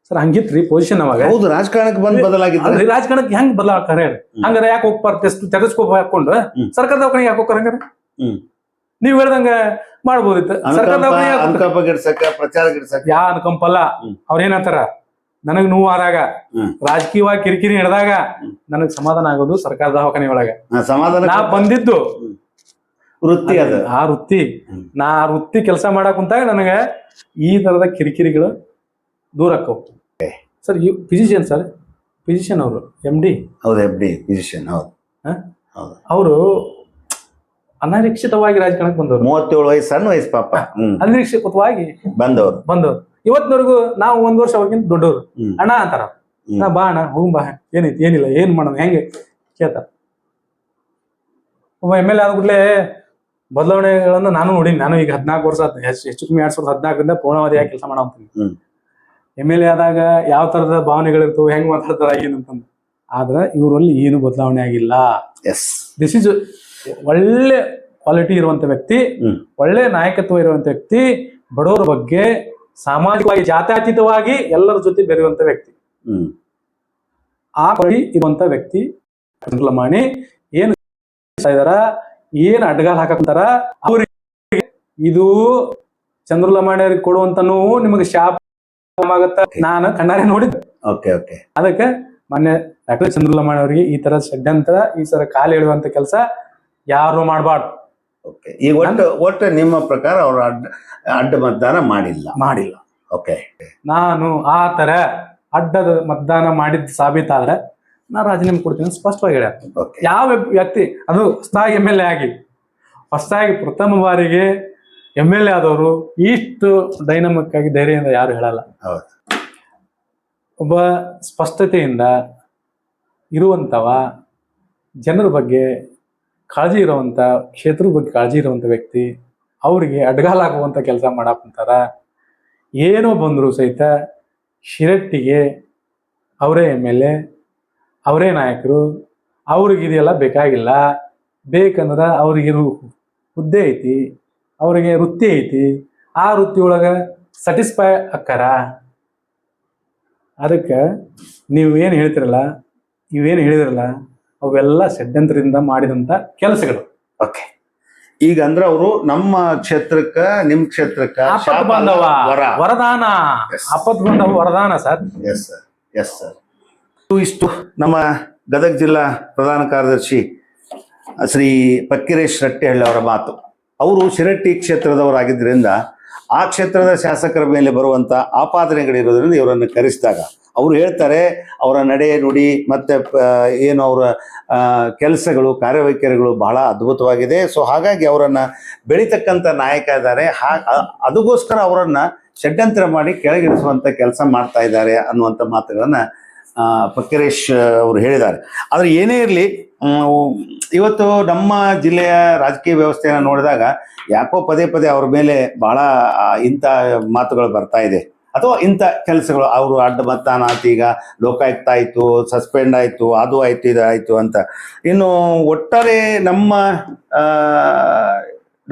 ಸರ್ ಹಂಗಿತ್ರಿ ಪೊಸಿಷನ್ ಅವಾಗ. ಹೌದು, ರಾಜಕಾರಣಕ್ಕೆ ಬಂದ್ ಬದಲಾಗಿದ್ರಿ. ರಾಜಕಾರಣಕ್ಕೆ ಹೆಂಗ್ ಬದಲಾಗ್ತಾರೆ ಹಂಗಾರ? ಯಾಕೆ ಹೋಗ್ಬಾರ ಟೆಲಿಸ್ಕೋಪ್ ಹಾಕೊಂಡು ಸರ್ಕಾರ ದವಾಖಾನೆ ಯಾಕೆ ಹೋಗ್ತಾರ? ಹಂಗಾರ ನೀವ್ ಹೇಳ್ದಂಗ ಮಾಡ್ಬೋದಿತ್ತು. ಸರ್ಕಾರ ಪ್ರಚಾರ ಗಿಡ್ಸಕ ಯಾ ಅನ್ಕಂಪಲ್ಲ. ಅವ್ರೇನಂತಾರ, ನನಗ್ ನೋವು ಆದಾಗ, ರಾಜಕೀಯವಾಗಿ ಕಿರಿಕಿರಿ ಹಿಡ್ದಾಗ ನನಗ್ ಸಮಾಧಾನ ಆಗೋದು ಸರ್ಕಾರ ದವಾಖಾನೆ ಒಳಗ. ಸಮಾಧಾನ ನಾ ಬಂದಿದ್ದು ವೃತ್ತಿ ಅದ. ಆ ವೃತ್ತಿ ಕೆಲಸ ಮಾಡಕ್ ಕುಂತಾಗ ನನಗ ಈ ತರದ ಕಿರಿಕಿರಿಗಳು ದೂರ ಆಕ್ಕವು. ಸರ್ ಫಿಸಿಷಿಯನ್, ಸರ್ ಫಿಸಿಷಿಯನ್ ಅವರು MD. ಹೌದು, MD ಫಿಸಿಷಿಯನ್. ಹೌದು, ಅವರು ಅನಿರೀಕ್ಷಿತವಾಗಿ ರಾಜಕಾರಣಕ್ಕೆ ಬಂದವರು. 37 ವಯಸ್ಸು, ಸಣ್ಣ ವಯಸ್ಸು ಪಾಪ. ಅನಿರೀಕ್ಷಿತವಾಗಿ ಬಂದವರು. ಇವತ್ತಿನವರೆಗೂ ನಾವು 1 ವರ್ಷ ಅವ್ರಿಗಿಂತ ದೊಡ್ಡವರು. ಅಣ್ಣ ಅಂತಾರ. ನಾ ಬಾ ಅಣ್ಣ, ಹೋಗ್ ಬಾ, ಏನೈತಿ ಏನಿಲ್ಲ, ಏನ್ ಮಾಡೋಣ, ಹೆಂಗೆ ಕೇಳ್ತಾರ. ಒಬ್ಬ MLA ಆದ್ಬಿಟ್ಲೆ ಬದಲಾವಣೆಗಳನ್ನ ನಾನು ನೋಡಿನಿ. ನಾನು ಈಗ 14 ವರ್ಷ ಹೆಚ್ಚು ಕಮ್ಮಿ 2014ರಿಂದ ಪೂರ್ಣಾವಧಿಯಾಗಿ ಕೆಲಸ ಮಾಡಂತೀನಿ. MLA ಆದಾಗ ಯಾವ ತರದ ಭಾವನೆಗಳಿರ್ತವೆ, ಹೆಂಗ್ ಮಾತಾಡ್ತಾರ ಏನಂತಂದು. ಆದ್ರೆ ಇವರಲ್ಲಿ ಏನು ಬದಲಾವಣೆ ಆಗಿಲ್ಲ. ದಿಸ್ ಇಸ್ ಒಳ್ಳೆ ಕ್ವಾಲಿಟಿ ಇರುವಂತ ವ್ಯಕ್ತಿ, ಒಳ್ಳೆ ನಾಯಕತ್ವ ಇರುವಂತ ವ್ಯಕ್ತಿ, ಬಡವರ ಬಗ್ಗೆ ಸಾಮಾಜಿಕವಾಗಿ ಜಾತ್ಯತೀತವಾಗಿ ಎಲ್ಲರ ಜೊತೆ ಬೆರೆಯುವಂತ ವ್ಯಕ್ತಿ. ಆ ಕ್ವಾಲಿಟಿ ಇರುವಂತ ವ್ಯಕ್ತಿ ಲಮಾಣಿ. ಏನು ಇದಾರ, ಏನ್ ಅಡ್ಗಾಲ್ ಹಾಕಂತಾರ ಅವ್ರಿಗೆ, ಇದು ಚಂದ್ರು ಲಮಾಣಿ ಅವ್ರಿಗೆ ಕೊಡುವಂತ ನೋವು ನಿಮಗೆ ಶಾಪ ಆಗತ್ತ. ನಾನು ಕಣ್ಣಾರೆ ನೋಡಿದ್ದೆ. ಅದಕ್ಕೆ ಮೊನ್ನೆ ಡಾಕ್ಟರ್ ಚಂದ್ರು ಲಮಾಣಿ ಅವರಿಗೆ ಈ ತರ ಷಡ್ಯಂತ್ರ, ಈ ತರ ಕಾಲು ಎಳೆಯುವಂತ ಕೆಲಸ ಯಾರು ಮಾಡಬಾರ್ದು. ಈಗ ಒಟ್ಟು ನಿಮ್ಮ ಪ್ರಕಾರ ಅವರು ಅಡ್ಡ ಮತದಾನ ಮಾಡಿಲ್ಲ. ನಾನು ಆ ತರ ಅಡ್ಡದ ಮತದಾನ ಮಾಡಿದ್ ಸಾಬೀತಾದ್ರೆ ನಾ ರಾಜೀನಾಮೆ ಕೊಡ್ತೀನಿ ಸ್ಪಷ್ಟವಾಗಿ ಹೇಳ. ಯಾವ ವ್ಯಕ್ತಿ ಅದು ಹೊಸದಾಗಿ MLA ಆಗಿ, ಹೊಸದಾಗಿ ಪ್ರಥಮ ಬಾರಿಗೆ MLA ಆದವರು ಇಷ್ಟು ಡೈನಮಿಕ್ ಆಗಿ ಧೈರ್ಯದಿಂದ ಯಾರು ಹೇಳಲ್ಲ. ಒಬ್ಬ ಸ್ಪಷ್ಟತೆಯಿಂದ ಇರುವಂತವ, ಜನರ ಬಗ್ಗೆ ಕಾಳಜಿ ಇರುವಂತ, ಕ್ಷೇತ್ರದ ಬಗ್ಗೆ ಕಾಳಜಿ ಇರುವಂತ ವ್ಯಕ್ತಿ, ಅವರಿಗೆ ಅಡ್ಗಾಲ್ ಹಾಕುವಂತ ಕೆಲಸ ಮಾಡಾಕಂತಾರ. ಏನೋ ಬಂದ್ರು ಸಹಿತ ಶಿರಟ್ಟಿಗೆ ಅವರೇ MLA, ಅವರೇ ನಾಯಕರು, ಅವ್ರಿಗೆ ಇದೆಲ್ಲ ಬೇಕಾಗಿಲ್ಲ. ಬೇಕಂದ್ರ ಅವ್ರಿಗೆ ಹುದ್ದೆ ಐತಿ, ಅವರಿಗೆ ವೃತ್ತಿ ಐತಿ, ಆ ವೃತ್ತಿ ಒಳಗ ಸ್ಯಾಟಿಸ್ಫೈ ಅಕ್ಕಾರ. ಅದಕ್ಕೆ ನೀವೇನು ಹೇಳ್ತಿರಲ್ಲ, ಇವೇನು ಹೇಳಿದ್ರಲ್ಲ, ಅವೆಲ್ಲ ಷಡ್ಯಂತ್ರದಿಂದ ಮಾಡಿದಂತ ಕೆಲಸಗಳು. ಈಗ ಅಂದ್ರೆ ಅವರು ನಮ್ಮ ಕ್ಷೇತ್ರಕ್ಕ, ನಿಮ್ ಕ್ಷೇತ್ರಕ್ಕ ವರದಾನ, ಆಪತ್ ಬಂದವ ವರದಾನ. Sir yes sir. ಇಷ್ಟು ನಮ್ಮ ಗದಗ ಜಿಲ್ಲಾ ಪ್ರಧಾನ ಕಾರ್ಯದರ್ಶಿ ಶ್ರೀ ಫಕ್ಕೀರೇಶ್ ರಟ್ಟಿಹಳ್ಳಿ ಅವರ ಮಾತು. ಅವರು ಶಿರಟ್ಟಿ ಕ್ಷೇತ್ರದವರಾಗಿದ್ದರಿಂದ ಆ ಕ್ಷೇತ್ರದ ಶಾಸಕರ ಮೇಲೆ ಬರುವಂತ ಆಪಾದನೆಗಳಿರೋದ್ರಿಂದ ಇವರನ್ನು ಕರೆಸಿದಾಗ ಅವರು ಹೇಳ್ತಾರೆ, ಅವರ ನಡೆ ನುಡಿ ಮತ್ತೆ ಏನು ಅವರ ಕೆಲಸಗಳು, ಕಾರ್ಯವೈಖರಿಗಳು ಬಹಳ ಅದ್ಭುತವಾಗಿದೆ. ಸೊ ಹಾಗಾಗಿ ಅವರನ್ನ ಬೆಳೀತಕ್ಕಂಥ ನಾಯಕ ಇದ್ದಾರೆ. ಅದಕ್ಕೋಸ್ಕರ ಅವರನ್ನ ಷಡ್ಯಂತ್ರ ಮಾಡಿ ಕೆಳಗಿಳಿಸುವಂತ ಕೆಲಸ ಮಾಡ್ತಾ ಇದ್ದಾರೆ ಅನ್ನುವಂಥ ಮಾತುಗಳನ್ನ ಫಕ್ಕೀರೇಶ್ ಅವರು ಹೇಳಿದ್ದಾರೆ. ಆದರೆ ಏನೇ ಇರಲಿ, ಇವತ್ತು ನಮ್ಮ ಜಿಲ್ಲೆಯ ರಾಜಕೀಯ ವ್ಯವಸ್ಥೆಯನ್ನು ನೋಡಿದಾಗ ಯಾಕೋ ಪದೇ ಪದೇ ಅವ್ರ ಮೇಲೆ ಬಹಳ ಇಂಥ ಮಾತುಗಳು ಬರ್ತಾ ಇದೆ, ಅಥವಾ ಇಂಥ ಕೆಲಸಗಳು. ಅವರು ಅಡ್ಡ ಮತದಾನ ಆಯ್ತು, ಈಗ ಲೋಕಾಯುಕ್ತ ಆಯಿತು, ಸಸ್ಪೆಂಡ್ ಆಯಿತು, ಅದು ಆಯಿತು, ಇದು ಆಯಿತು ಅಂತ. ಇನ್ನು ಒಟ್ಟಾರೆ ನಮ್ಮ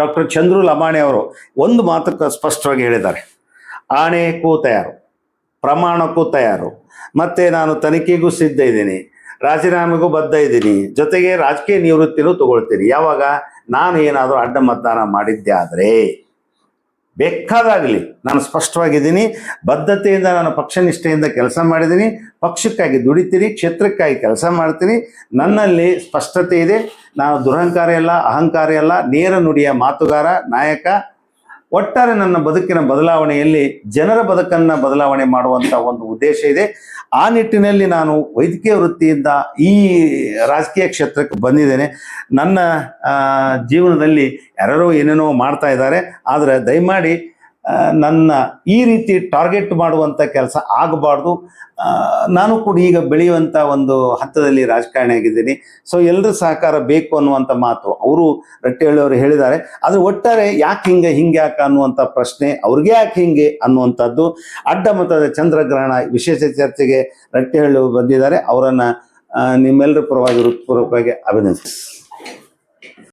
ಡಾಕ್ಟರ್ ಚಂದ್ರು ಲಮಾಣಿ ಅವರು ಒಂದು ಮಾತಕ್ಕೆ ಸ್ಪಷ್ಟವಾಗಿ ಹೇಳಿದ್ದಾರೆ, ಆಣೆಗೂ ತಯಾರು, ಪ್ರಮಾಣಕ್ಕೂ ತಯಾರು, ಮತ್ತು ನಾನು ತನಿಖೆಗೂ ಸಿದ್ಧ ಇದ್ದೀನಿ, ರಾಜೀನಾಮೆಗೂ ಬದ್ಧ ಇದ್ದೀನಿ, ಜೊತೆಗೆ ರಾಜಕೀಯ ನಿವೃತ್ತಿನೂ ತಗೊಳ್ತೀನಿ. ಯಾವಾಗ ನಾನು ಏನಾದರೂ ಅಡ್ಡ ಮತದಾನ ಮಾಡಿದ್ದೆ ಆದರೆ ಬೇಕಾದಾಗಲಿ ನಾನು ಸ್ಪಷ್ಟವಾಗಿದ್ದೀನಿ, ಬದ್ಧತೆಯಿಂದ ನಾನು ಪಕ್ಷ ನಿಷ್ಠೆಯಿಂದ ಕೆಲಸ ಮಾಡಿದ್ದೀನಿ, ಪಕ್ಷಕ್ಕಾಗಿ ದುಡಿತೀನಿ, ಕ್ಷೇತ್ರಕ್ಕಾಗಿ ಕೆಲಸ ಮಾಡ್ತೀನಿ, ನನ್ನಲ್ಲಿ ಸ್ಪಷ್ಟತೆ ಇದೆ, ನಾನು ದುರಹಂಕಾರಿ ಅಲ್ಲ, ಅಹಂಕಾರಿ ಅಲ್ಲ, ನೇರ ನುಡಿಯ ಮಾತುಗಾರ, ನಾಯಕ. ಒಟ್ಟಾರೆ ನನ್ನ ಬದುಕಿನ ಬದಲಾವಣೆಯಲ್ಲಿ ಜನರ ಬದುಕನ್ನು ಬದಲಾವಣೆ ಮಾಡುವಂಥ ಒಂದು ಉದ್ದೇಶ ಇದೆ. ಆ ನಿಟ್ಟಿನಲ್ಲಿ ನಾನು ವೈದ್ಯಕೀಯ ವೃತ್ತಿಯಿಂದ ಈ ರಾಜಕೀಯ ಕ್ಷೇತ್ರಕ್ಕೆ ಬಂದಿದ್ದೇನೆ. ನನ್ನ ಜೀವನದಲ್ಲಿ ಯಾರ್ಯಾರೋ ಏನೇನೋ ಮಾಡ್ತಾ ಇದ್ದಾರೆ, ಆದರೆ ದಯಮಾಡಿ ನನ್ನ ಈ ರೀತಿ ಟಾರ್ಗೆಟ್ ಮಾಡುವಂಥ ಕೆಲಸ ಆಗಬಾರ್ದು. ನಾನು ಕೂಡ ಈಗ ಬೆಳೆಯುವಂಥ ಒಂದು ಹಂತದಲ್ಲಿ ರಾಜಕಾರಣಿ ಆಗಿದ್ದೀನಿ. ಸೊ ಎಲ್ಲರ ಸಹಕಾರ ಬೇಕು ಅನ್ನುವಂಥ ಮಾತು ಅವರು ರಟ್ಟಿಹಳ್ಳಿಯವರು ಹೇಳಿದ್ದಾರೆ. ಆದರೆ ಒಟ್ಟಾರೆ ಯಾಕೆ ಹಿಂಗೆ ಯಾಕೆ ಅನ್ನುವಂಥ ಪ್ರಶ್ನೆ, ಅವ್ರಿಗೆ ಯಾಕೆ ಹಿಂಗೆ ಅನ್ನುವಂಥದ್ದು. ಅಡ್ಡ ಮತದ ಚಂದ್ರಗ್ರಹಣ ವಿಶೇಷ ಚರ್ಚೆಗೆ ರಟ್ಟಿಹಳ್ಳಿಯವರು ಬಂದಿದ್ದಾರೆ. ಅವರನ್ನು ನಿಮ್ಮೆಲ್ಲರ ಪರವಾಗಿ ಹೃತ್ಪೂರ್ವಕವಾಗಿ ಅಭಿನಂದಿಸ್ತೀನಿ.